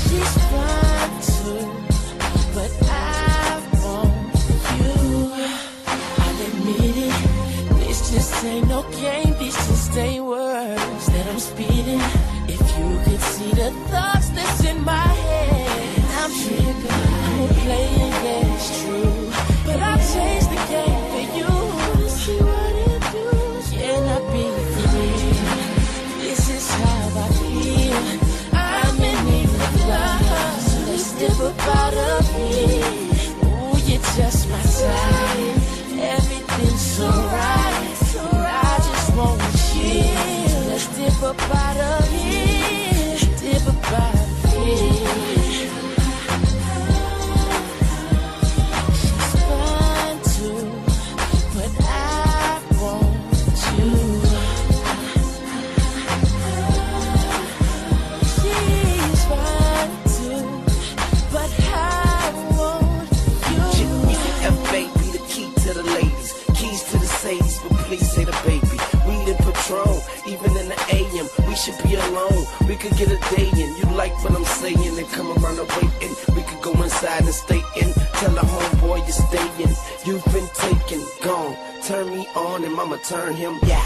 She's fine too, but I want you. I'll admit it, this just ain't no game, these just ain't words that I'm speeding. If you could see the thoughts that's in my head, I'm tripping, I'm a player, yeah, it's true. But I changed the game for you to see what it do. Can I be free? This is how I feel. I'm in need of love, so let's dip up out of here. Ooh, you're just my type. Everything's so right. I just want you. So let's dip up out of here. Dip up out of here. She's fine too, but I want you. She's fine too, but I want you. FA be the key to the ladies, keys to the Sadies, but please say the baby. Weed and Patron, even in the AM, we should be alone. We could get a day in. You like what I'm saying and come around the waiting. We could go inside and stay in. Tell the homeboy you're staying. You've been taken, gone. Turn me on and mama turn him, yeah.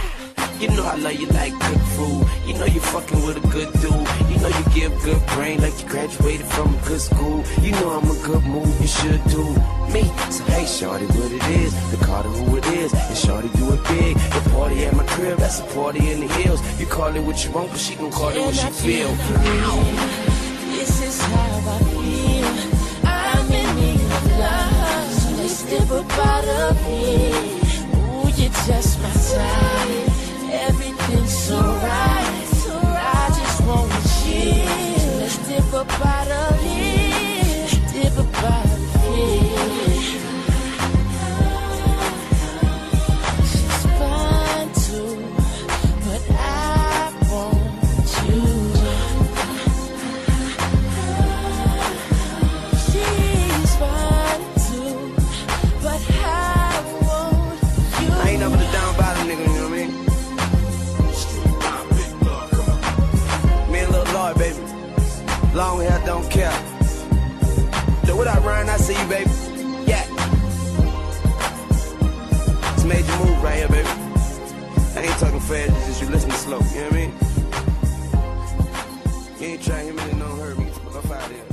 You know I love you like good food. You know you fucking with a good dude. You know you give good brain like you graduated from a good school. You know I'm a good move, you should do me. So hey shorty, what it is, the Carter who it is. And shorty do it big, the party at my crib, that's a party in the hills. You call it what you want, but she gon' call it what she feel. This is how I feel. I'm in need of love, so let's dip up out of here. Ooh, you're just my type. Everything's so right. I just want you. So let's dip up out of here. Dip up out of here. She's fine too, but I want you. She's fine too, hard, baby. Long hair, don't care. So what up, Ryan? I see you, baby. Yeah. It's a major move right here, baby. I ain't talking fast, it's just you listening slow. You know what I mean? You ain't trying him in no hurry. Get the fuck up out of here.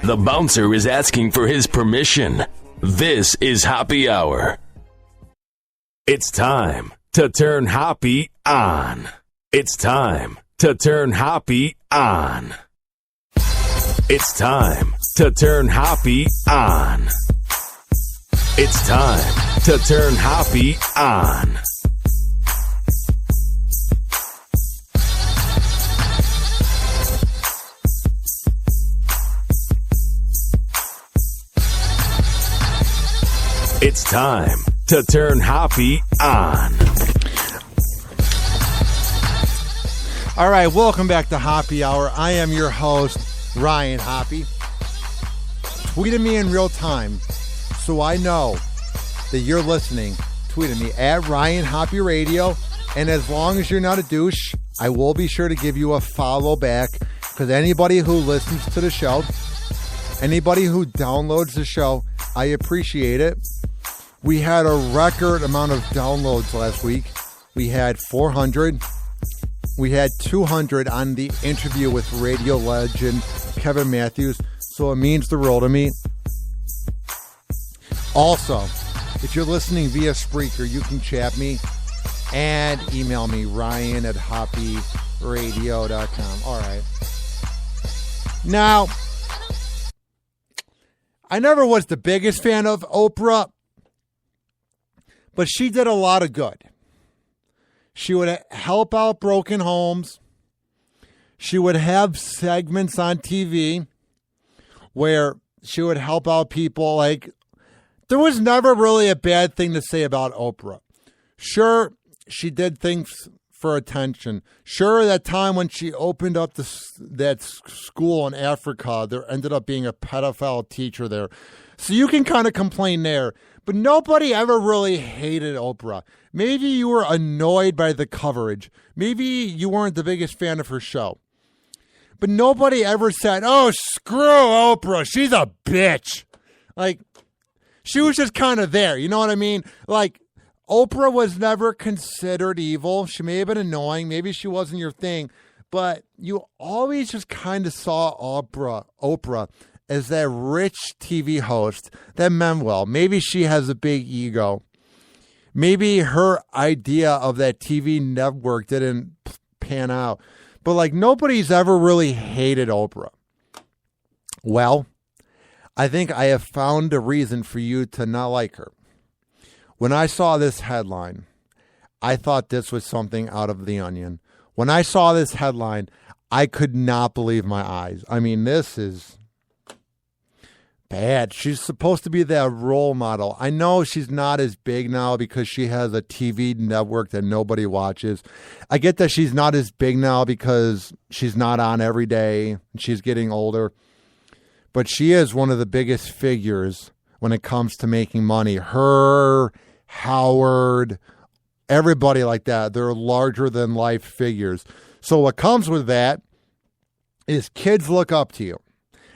The bouncer is asking for his permission. This is Happy Hour. It's time to turn Hoppy on. It's time to turn Hoppy on. It's time to turn Hoppy on. It's time to turn Hoppy on. It's time to turn Hoppy on. All right, welcome back to Happy Hour. I am your host, Ryan Hoppy. Tweet at me in real time so I know that you're listening. Tweet at me at Ryan Hoppy Radio. And as long as you're not a douche, I will be sure to give you a follow back, because anybody who listens to the show, anybody who downloads the show, I appreciate it. We had a record amount of downloads last week. We had 400. We had 200 on the interview with radio legend Kevin Matthews, so it means the world to me. Also, if you're listening via Spreaker, you can chat me and email me, ryan@hoppyradio.com. All right. Now, I never was the biggest fan of Oprah, but she did a lot of good. She would help out broken homes. She would have segments on TV where she would help out people. Like, there was never really a bad thing to say about Oprah. Sure, she did things for attention. Sure, that time when she opened up that school in Africa, there ended up being a pedophile teacher there. So you can kind of complain there. But nobody ever really hated Oprah. Maybe you were annoyed by the coverage. Maybe you weren't the biggest fan of her show. But nobody ever said, oh, screw Oprah, she's a bitch. Like, she was just kind of there. You know what I mean? Like, Oprah was never considered evil. She may have been annoying. Maybe she wasn't your thing. But you always just kind of saw Oprah as that rich TV host that meant well. Maybe she has a big ego. Maybe her idea of that TV network didn't pan out. But like, nobody's ever really hated Oprah. Well, I think I have found a reason for you to not like her. When I saw this headline, I thought this was something out of The Onion. When I saw this headline, I could not believe my eyes. I mean, this is bad. She's supposed to be that role model. I know she's not as big now because she has a TV network that nobody watches. I get that she's not as big now because she's not on every day and she's getting older. But she is one of the biggest figures when it comes to making money. Her, Howard, everybody like that. They're larger than life figures. So what comes with that is kids look up to you.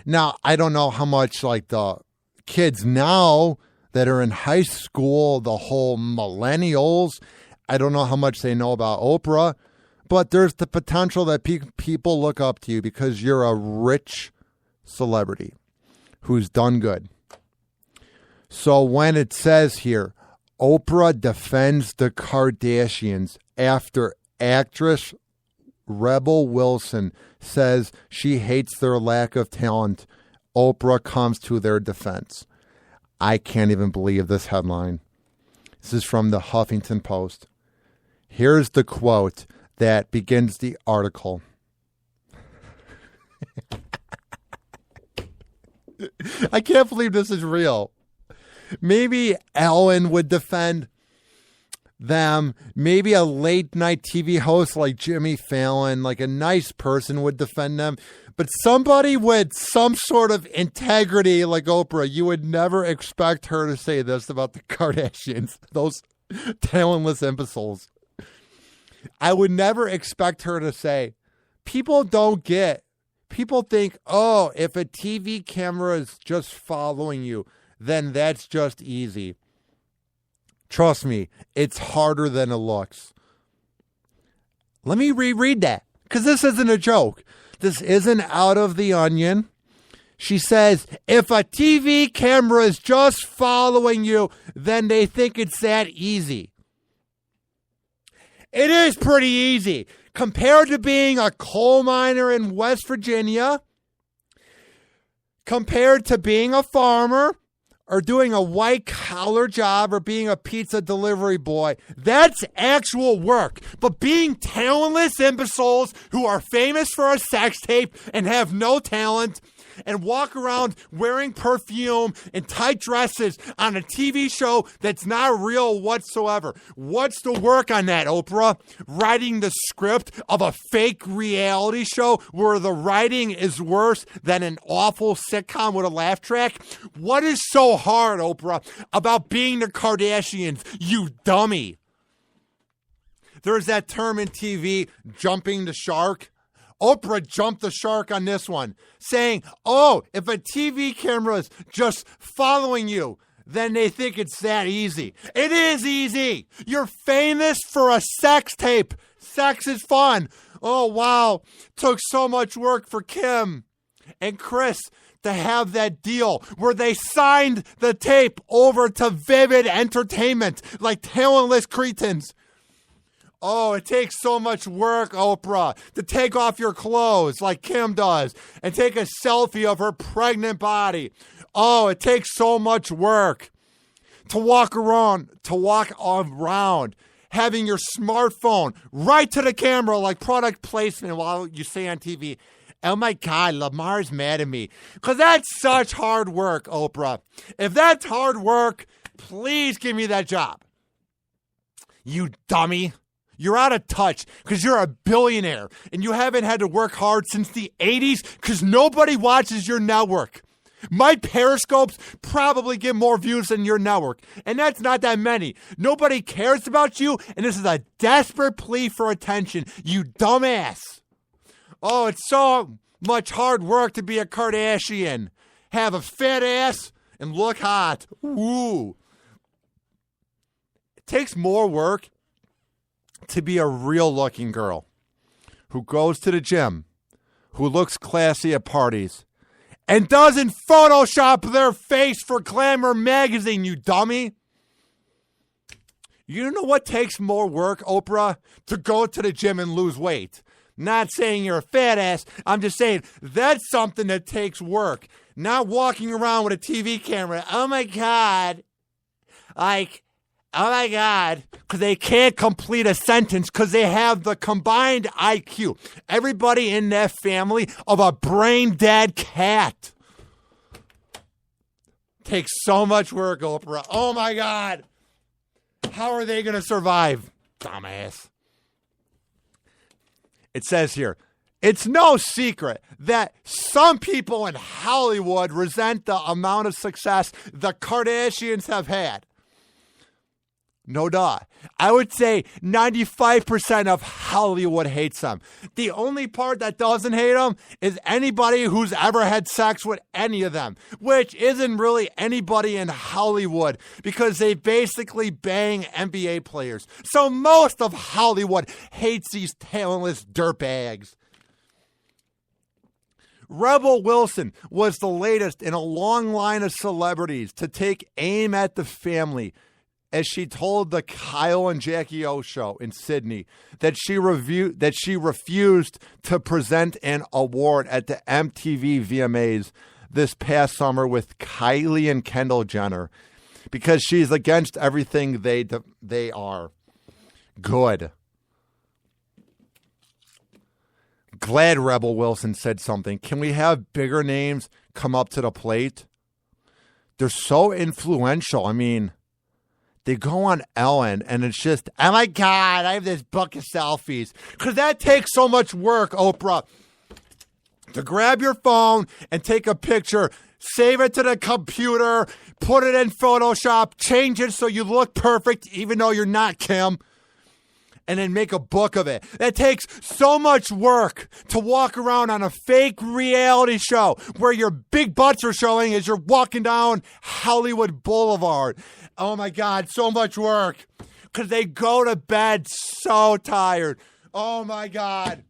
Now, I don't know how much like the kids now that are in high school, the whole millennials, I don't know how much they know about Oprah, but there's the potential that people look up to you because you're a rich celebrity who's done good. So when it says here, Oprah defends the Kardashians after actress Rebel Wilson says she hates their lack of talent, Oprah comes to their defense. I can't even believe this headline. This is from the Huffington Post. Here's the quote that begins the article. I can't believe this is real. Maybe Ellen would defend them. Maybe a late night TV host like Jimmy Fallon, like a nice person, would defend them. But somebody with some sort of integrity like Oprah, you would never expect her to say this about the Kardashians, those talentless imbeciles. I would never expect her to say people don't get. People think, oh, if a TV camera is just following you, then that's just easy. Trust me, it's harder than it looks. Let me reread that, because this isn't a joke. This isn't out of The Onion. She says, if a TV camera is just following you, then they think it's that easy. It is pretty easy. Compared to being a coal miner in West Virginia, compared to being a farmer, or doing a white-collar job, or being a pizza delivery boy. That's actual work. But being talentless imbeciles who are famous for a sex tape and have no talent and walk around wearing perfume and tight dresses on a TV show that's not real whatsoever. What's the work on that, Oprah? Writing the script of a fake reality show where the writing is worse than an awful sitcom with a laugh track? What is so hard, Oprah, about being the Kardashians, you dummy? There's that term in TV, jumping the shark. Oprah jumped the shark on this one, saying, oh, if a TV camera is just following you, then they think it's that easy. It is easy. You're famous for a sex tape. Sex is fun. Oh, wow. Took so much work for Kim and Chris to have that deal where they signed the tape over to Vivid Entertainment like talentless cretins. Oh, it takes so much work, Oprah, to take off your clothes like Kim does and take a selfie of her pregnant body. Oh, it takes so much work to walk around having your smartphone right to the camera like product placement while you say on TV, oh my God, Lamar's mad at me. Because that's such hard work, Oprah. If that's hard work, please give me that job. You dummy. You're out of touch because you're a billionaire and you haven't had to work hard since the 80s because nobody watches your network. My Periscopes probably get more views than your network, and that's not that many. Nobody cares about you, and this is a desperate plea for attention, you dumbass. Oh, it's so much hard work to be a Kardashian. Have a fat ass and look hot. Ooh. It takes more work to be a real-looking girl who goes to the gym, who looks classy at parties, and doesn't Photoshop their face for Glamour magazine, you dummy. You know what takes more work, Oprah? To go to the gym and lose weight. Not saying you're a fat ass. I'm just saying that's something that takes work. Not walking around with a TV camera. Oh, my God. Oh, my God, because they can't complete a sentence because they have the combined IQ. Everybody in that family of a brain-dead cat. Takes so much work, Oprah. Oh, my God. How are they going to survive? Dumbass. It says here, it's no secret that some people in Hollywood resent the amount of success the Kardashians have had. No duh. I would say 95% of Hollywood hates them. The only part that doesn't hate them is anybody who's ever had sex with any of them, which isn't really anybody in Hollywood because they basically bang NBA players. So most of Hollywood hates these talentless dirtbags. Rebel Wilson was the latest in a long line of celebrities to take aim at the family, as she told the Kyle and Jackie O show in Sydney that she refused to present an award at the MTV VMAs this past summer with Kylie and Kendall Jenner because she's against everything they are. Good. Glad Rebel Wilson said something. Can we have bigger names come up to the plate? They're so influential. I mean, they go on Ellen, and it's just, oh, my God, I have this book of selfies. Because that takes so much work, Oprah, to grab your phone and take a picture, save it to the computer, put it in Photoshop, change it so you look perfect, even though you're not Kim, and then make a book of it. That takes so much work to walk around on a fake reality show where your big butts are showing as you're walking down Hollywood Boulevard. Oh my God, so much work. Because they go to bed so tired. Oh my God,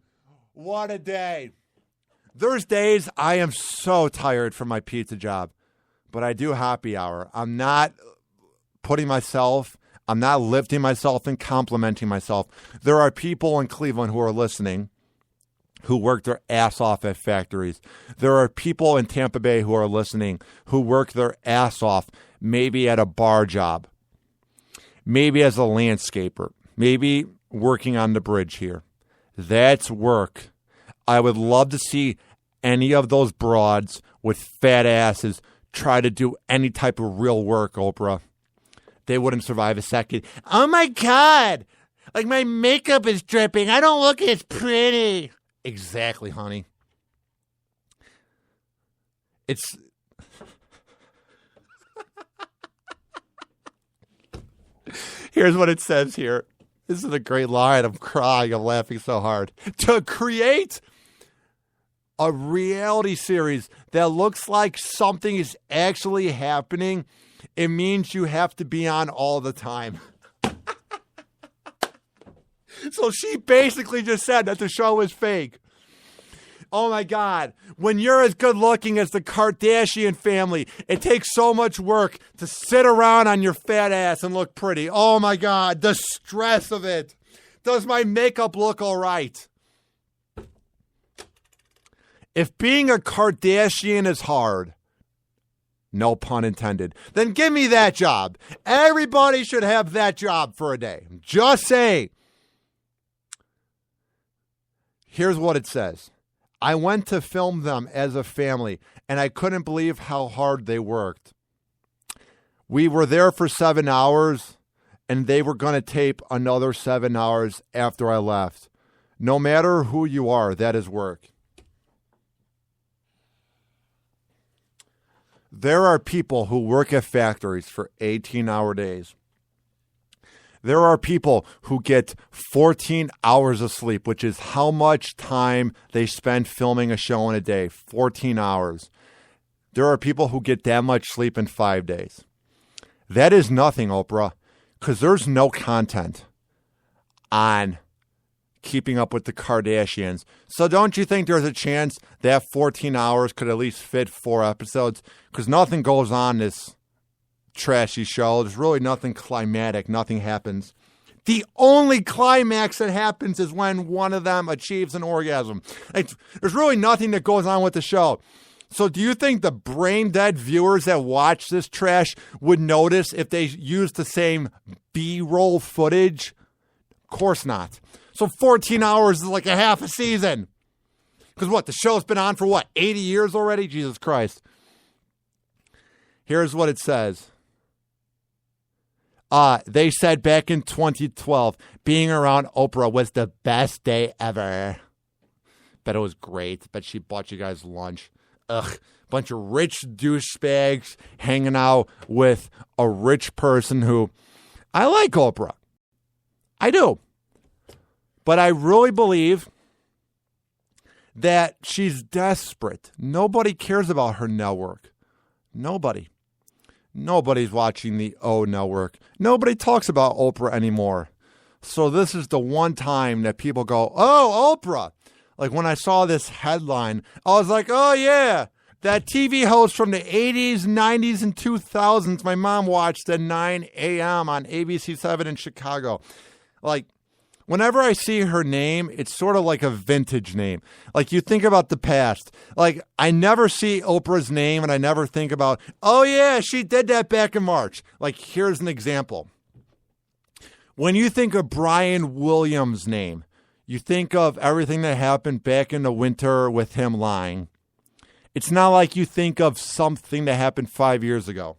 what a day. There's days I am so tired from my pizza job, but I do happy hour. I'm not lifting myself and complimenting myself. There are people in Cleveland who are listening who work their ass off at factories. There are people in Tampa Bay who are listening who work their ass off, maybe at a bar job, maybe as a landscaper, maybe working on the bridge here. That's work. I would love to see any of those broads with fat asses try to do any type of real work, Oprah. They wouldn't survive a second. Oh my God, like my makeup is dripping. I don't look as pretty. Exactly, honey. It's... Here's what it says here. This is a great line. I'm crying. I'm laughing so hard. To create a reality series that looks like something is actually happening, it means you have to be on all the time. So she basically just said that the show is fake. Oh my God. When you're as good looking as the Kardashian family, it takes so much work to sit around on your fat ass and look pretty. Oh my God. The stress of it. Does my makeup look all right? If being a Kardashian is hard, no pun intended, then give me that job. Everybody should have that job for a day. Just say. Here's what it says. I went to film them as a family, and I couldn't believe how hard they worked. We were there for 7 hours, and they were going to tape another 7 hours after I left. No matter who you are, that is work. There are people who work at factories for 18-hour days. There are people who get 14 hours of sleep, which is how much time they spend filming a show in a day, 14 hours. There are people who get that much sleep in 5 days. That is nothing, Oprah, because there's no content on Keeping Up with the Kardashians. So don't you think there's a chance that 14 hours could at least fit 4 episodes? Because nothing goes on this trashy show. There's really nothing climatic. Nothing happens. The only climax that happens is when one of them achieves an orgasm. There's really nothing that goes on with the show. So do you think the brain-dead viewers that watch this trash would notice if they used the same B-roll footage? Of course not. So 14 hours is like a half a season. Because what, the show's been on for 80 years already? Jesus Christ. Here's what it says. They said back in 2012, being around Oprah was the best day ever. Bet it was great. Bet she bought you guys lunch. Ugh. Bunch of rich douchebags hanging out with a rich person who... I like Oprah. I do. But I really believe that she's desperate. Nobody cares about her network. Nobody. Nobody's watching the O network. Nobody talks about Oprah anymore. So this is the one time that people go, oh, Oprah. Like when I saw this headline, I was like, oh, yeah. That TV host from the 80s, 90s, and 2000s my mom watched at 9 a.m. on ABC7 in Chicago. Like, whenever I see her name, it's sort of like a vintage name. Like, you think about the past. Like, I never see Oprah's name, and I never think about, oh, yeah, she did that back in March. Like, here's an example. When you think of Brian Williams' name, you think of everything that happened back in the winter with him lying. It's not like you think of something that happened 5 years ago.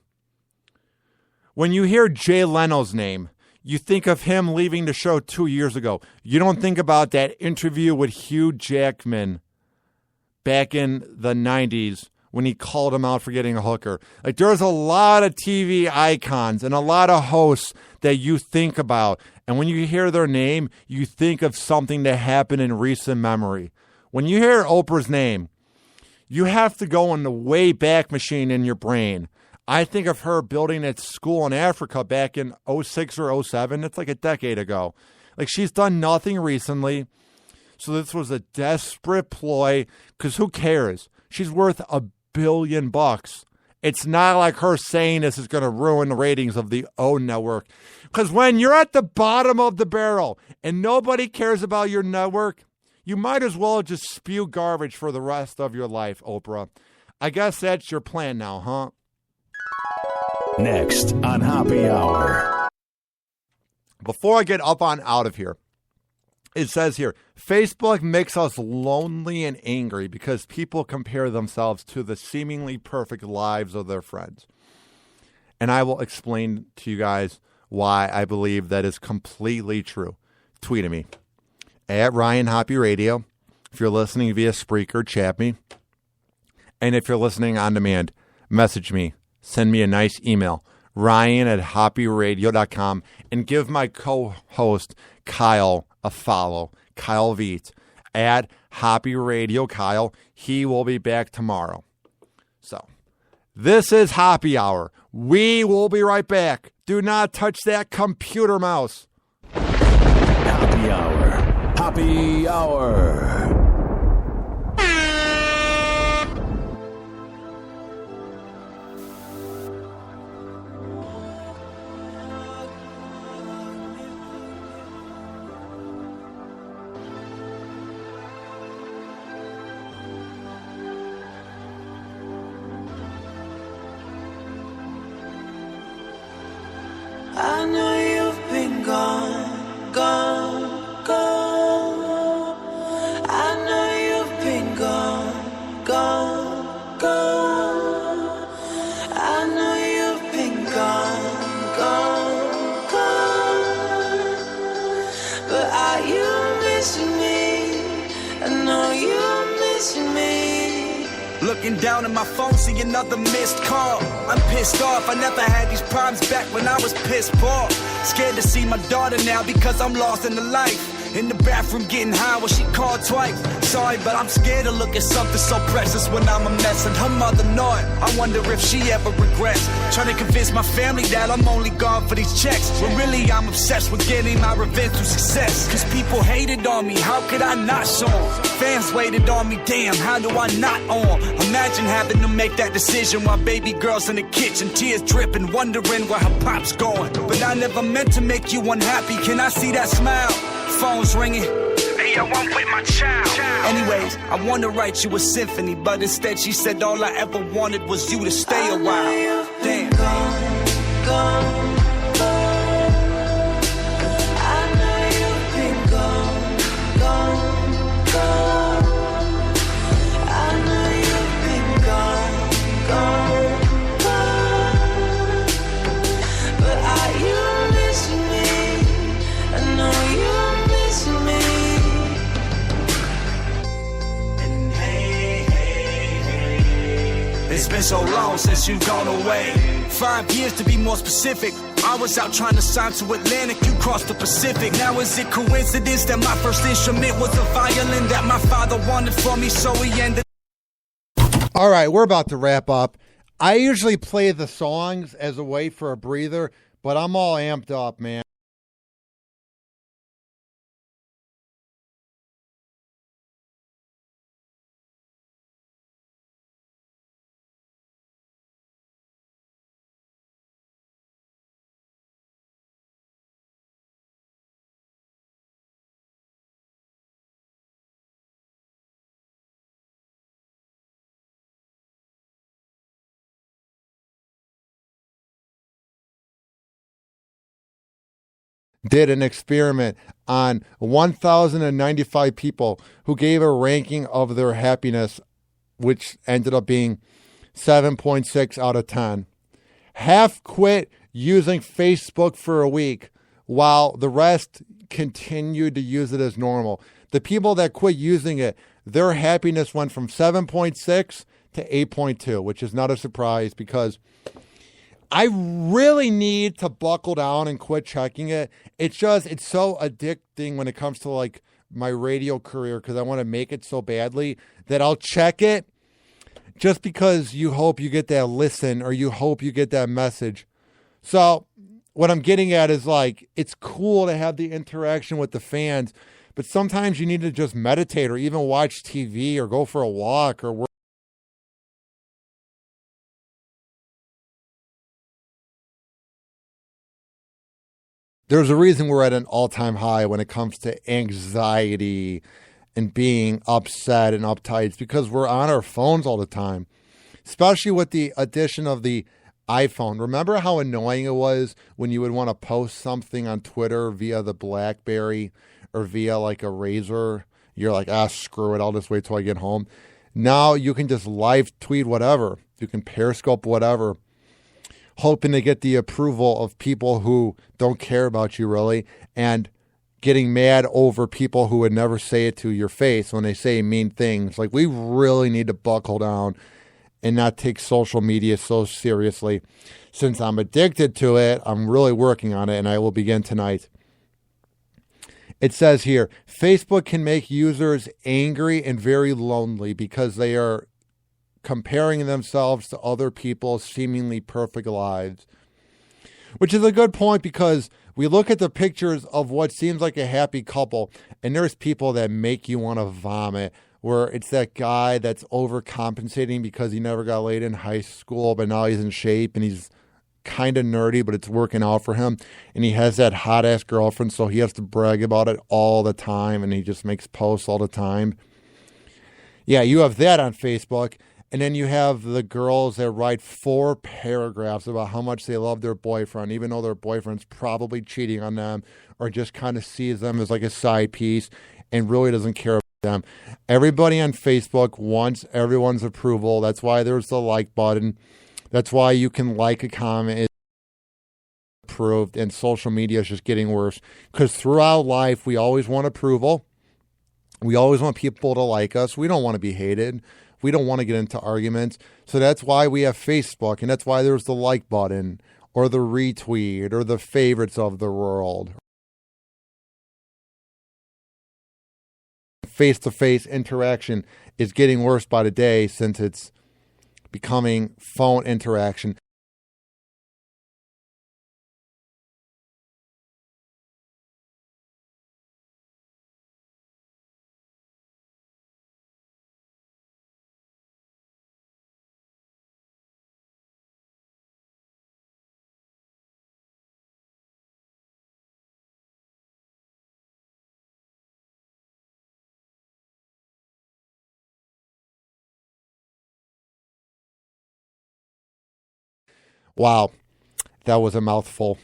When you hear Jay Leno's name, you think of him leaving the show 2 years ago. You don't think about that interview with Hugh Jackman back in the 90s when he called him out for getting a hooker. Like, there's a lot of TV icons and a lot of hosts that you think about. And when you hear their name, you think of something that happened in recent memory. When you hear Oprah's name, you have to go in the way back machine in your brain. I think of her building that school in Africa back in 06 or 07. It's like a decade ago. Like, she's done nothing recently. So this was a desperate ploy, because who cares? She's worth $1 billion. It's not like her saying this is going to ruin the ratings of the O network. Because when you're at the bottom of the barrel and nobody cares about your network, you might as well just spew garbage for the rest of your life, Oprah. I guess that's your plan now, huh? Next on Happy Hour. Before I get up on out of here, it says here, Facebook makes us lonely and angry because people compare themselves to the seemingly perfect lives of their friends. And I will explain to you guys why I believe that is completely true. Tweet at me at Ryan Hoppy Radio. If you're listening via Spreaker, chat me. And if you're listening on demand, message me. Send me a nice email, ryan@hoppyradio.com, and give my co-host Kyle a follow. Kyle Veet at Hoppy Radio Kyle. He will be back tomorrow. So, this is Happy Hour. We will be right back. Do not touch that computer mouse. Happy Hour. Happy Hour. I know you've been gone, gone, gone. I know you've been gone, gone, gone. I know you've been gone, gone, gone. But are you missing me? I know you're missing me. Looking down at my phone, see another missed call. I'm pissed off, I never had these problems back when I was pissed poor. Scared to see my daughter now because I'm lost in the life. In the bathroom getting high when she called twice. Sorry, but I'm scared to look at something so precious when I'm a mess. And her mother know it, I wonder if she ever regrets. Trying to convince my family that I'm only gone for these checks, when really I'm obsessed with getting my revenge through success. Cause people hated on me, how could I not show 'em? Fans waited on me, damn, how do I not on? Imagine having to make that decision while baby girl's in the kitchen, tears dripping, wondering where her pop's going. But I never meant to make you unhappy, can I see that smile? Phone's ringing, hey, I want with my child. Anyways, I wanted to write you a symphony, but instead she said all I ever wanted was you to stay a while. Damn. Gone, gone. It's been so long since you've gone away. 5 years to be more specific. I was out trying to sign to Atlantic, you crossed the Pacific. Now is it coincidence that my first instrument was a violin that my father wanted for me, so he ended. All right, we're about to wrap up. I usually play the songs as a way for a breather, but I'm all amped up, man. Did an experiment on 1,095 people who gave a ranking of their happiness, which ended up being 7.6 out of 10. Half quit using Facebook for a week, while the rest continued to use it as normal. The people that quit using it, their happiness went from 7.6 to 8.2, which is not a surprise because I really need to buckle down and quit checking it. It's so addicting when it comes to like my radio career because I want to make it so badly that I'll check it just because you hope you get that listen or you hope you get that message. So what I'm getting at is like, it's cool to have the interaction with the fans, but sometimes you need to just meditate or even watch TV or go for a walk or work. There's a reason we're at an all-time high when it comes to anxiety and being upset and uptight. It's because we're on our phones all the time, especially with the addition of the iPhone. Remember how annoying it was when you would want to post something on Twitter via the BlackBerry or via like a Razor? You're like, screw it. I'll just wait till I get home. Now you can just live tweet whatever. You can Periscope whatever, hoping to get the approval of people who don't care about you really, and getting mad over people who would never say it to your face when they say mean things. Like, we really need to buckle down and not take social media so seriously. Since I'm addicted to it, I'm really working on it, and I will begin tonight. It says here, Facebook can make users angry and very lonely because they are comparing themselves to other people's seemingly perfect lives. Which is a good point because we look at the pictures of what seems like a happy couple, and there's people that make you want to vomit, where it's that guy that's overcompensating because he never got laid in high school, but now he's in shape and he's kind of nerdy, but it's working out for him. And he has that hot-ass girlfriend, so he has to brag about it all the time, and he just makes posts all the time. Yeah, you have that on Facebook. And then you have the girls that write 4 paragraphs about how much they love their boyfriend, even though their boyfriend's probably cheating on them or just kind of sees them as like a side piece and really doesn't care about them. Everybody on Facebook wants everyone's approval. That's why there's the like button. That's why you can like a comment. It's approved, and social media is just getting worse because throughout life, we always want approval. We always want people to like us. We don't want to be hated. We don't want to get into arguments. So that's why we have Facebook, and that's why there's the like button or the retweet or the favorites of the world. Face-to-face interaction is getting worse by the day since it's becoming phone interaction. Wow, that was a mouthful.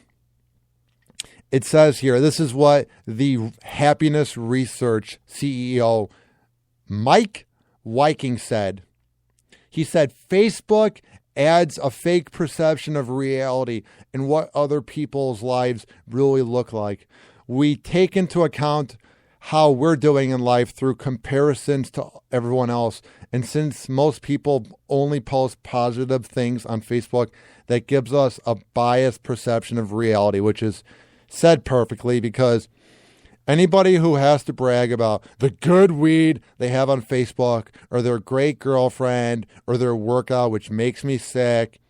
It says here, this is what the Happiness Research CEO, Mike Viking, said. He said, Facebook adds a fake perception of reality and what other people's lives really look like. We take into account how we're doing in life through comparisons to everyone else. And since most people only post positive things on Facebook, that gives us a biased perception of reality, which is said perfectly because anybody who has to brag about the good weed they have on Facebook or their great girlfriend or their workout, which makes me sick,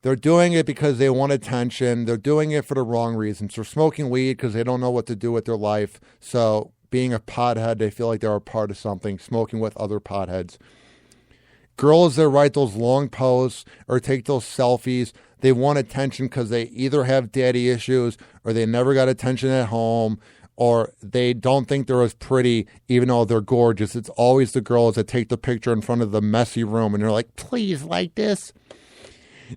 they're doing it because they want attention. They're doing it for the wrong reasons. They're smoking weed because they don't know what to do with their life. So being a pothead, they feel like they're a part of something, smoking with other potheads. Girls that write those long posts or take those selfies, they want attention because they either have daddy issues or they never got attention at home or they don't think they're as pretty even though they're gorgeous. It's always the girls that take the picture in front of the messy room and they're like, please like this.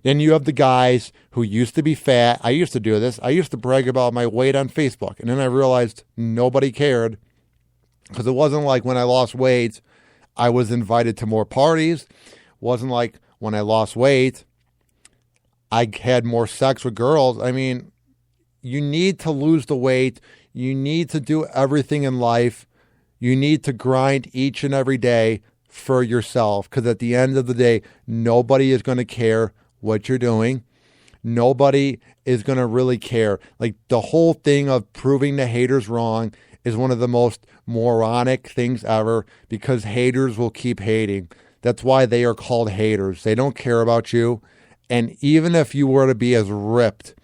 Then you have the guys who used to be fat. I used to do this. I used to brag about my weight on Facebook. And then I realized nobody cared because it wasn't like when I lost weight, I was invited to more parties. It wasn't like when I lost weight, I had more sex with girls. I mean, you need to lose the weight. You need to do everything in life. You need to grind each and every day for yourself, because at the end of the day, nobody is going to care what you're doing. Nobody is going to really care. Like, the whole thing of proving the haters wrong is one of the most moronic things ever, because haters will keep hating. That's why they are called haters. They don't care about you. And even if you were to be as ripped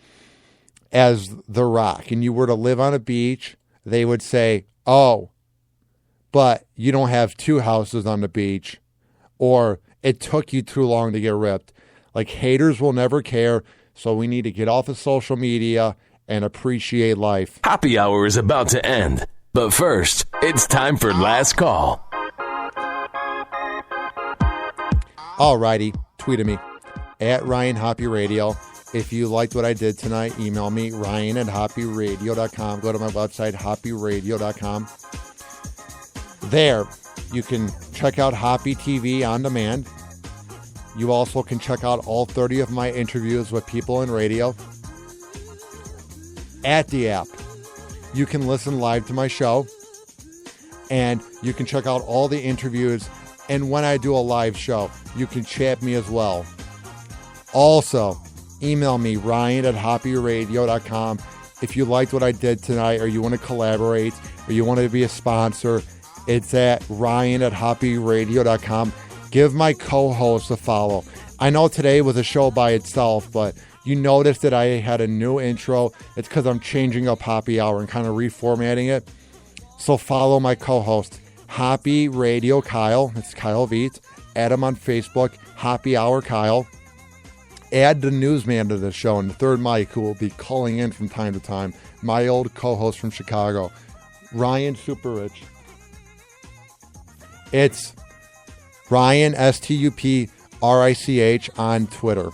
as The Rock and you were to live on a beach, they would say, oh, but you don't have 2 houses on the beach, or it took you too long to get ripped. Like, haters will never care. So we need to get off of social media and appreciate life. Happy hour is about to end. But first, it's time for Last Call. Alrighty, tweet at me at Ryan Hoppy Radio. If you liked what I did tonight, email me, ryan@hoppyradio.com. Go to my website, hoppyradio.com. There, you can check out Hoppy TV on demand. You also can check out all 30 of my interviews with people in radio at the app. You can listen live to my show, and you can check out all the interviews. And when I do a live show, you can chat me as well. Also, email me, ryan@hoppyradio.com. If you liked what I did tonight, or you want to collaborate, or you want to be a sponsor, it's at ryan@hoppyradio.com. Give my co-host a follow. I know today was a show by itself, but you noticed that I had a new intro. It's because I'm changing up Happy Hour and kind of reformatting it. So follow my co-host, Happy Radio Kyle. It's Kyle Viet. Add him on Facebook, Happy Hour Kyle. Add the newsman to the show, and the third mic, who will be calling in from time to time, my old co-host from Chicago, Ryan Super Rich. It's Ryan, STUPRICH on Twitter.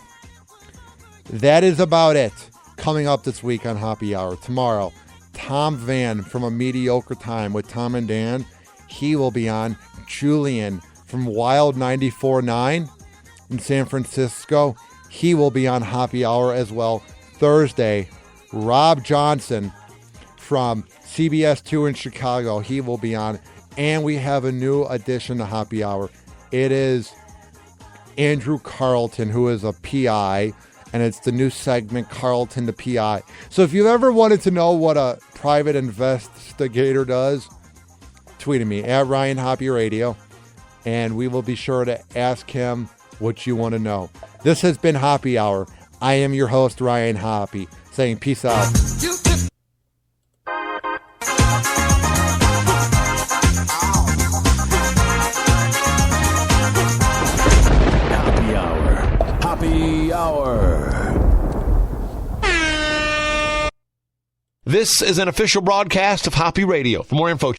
That is about it. Coming up this week on Happy Hour. Tomorrow, Tom Van from A Mediocre Time with Tom and Dan. He will be on. Julian from Wild 94.9 in San Francisco. He will be on Happy Hour as well. Thursday, Rob Johnson from CBS 2 in Chicago. He will be on. And we have a new addition to Happy Hour. It is Andrew Carlton, who is a PI, and it's the new segment, Carlton the PI. So if you've ever wanted to know what a private investigator does, tweet at me, at Ryan Hoppy Radio, and we will be sure to ask him what you want to know. This has been Happy Hour. I am your host, Ryan Hoppy, saying peace out. Happy Hour. This is an official broadcast of Hoppy Radio. For more info,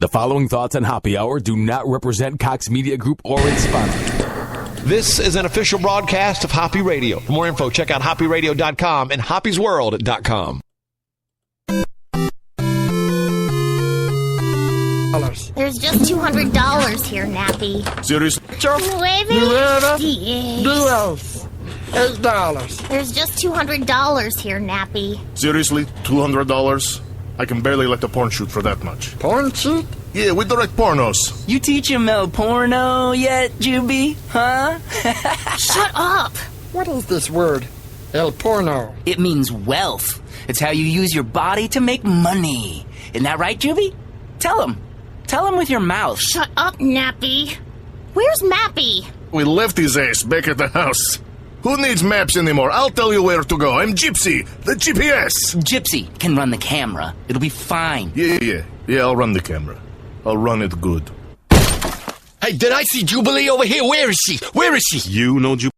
The following thoughts on Happy Hour do not represent Cox Media Group or its sponsors. This is an official broadcast of Hoppy Radio. For more info, check out hoppyradio.com and hoppysworld.com. There's just $200 here, Nappy. Seriously? $8. There's just $200 here, Nappy. Seriously? $200? I can barely let the porn shoot for that much. Porn shoot? Yeah, we direct pornos. You teach him El Porno yet, Juby? Huh? Shut up! What is this word? El Porno. It means wealth. It's how you use your body to make money. Isn't that right, Juby? Tell him. Tell him with your mouth. Shut up, Nappy. Where's Mappy? We left his ass back at the house. Who needs maps anymore? I'll tell you where to go. I'm Gypsy, the GPS. Gypsy can run the camera. It'll be fine. Yeah, I'll run the camera. I'll run it good. Hey, did I see Jubilee over here? Where is she? You know Jubilee?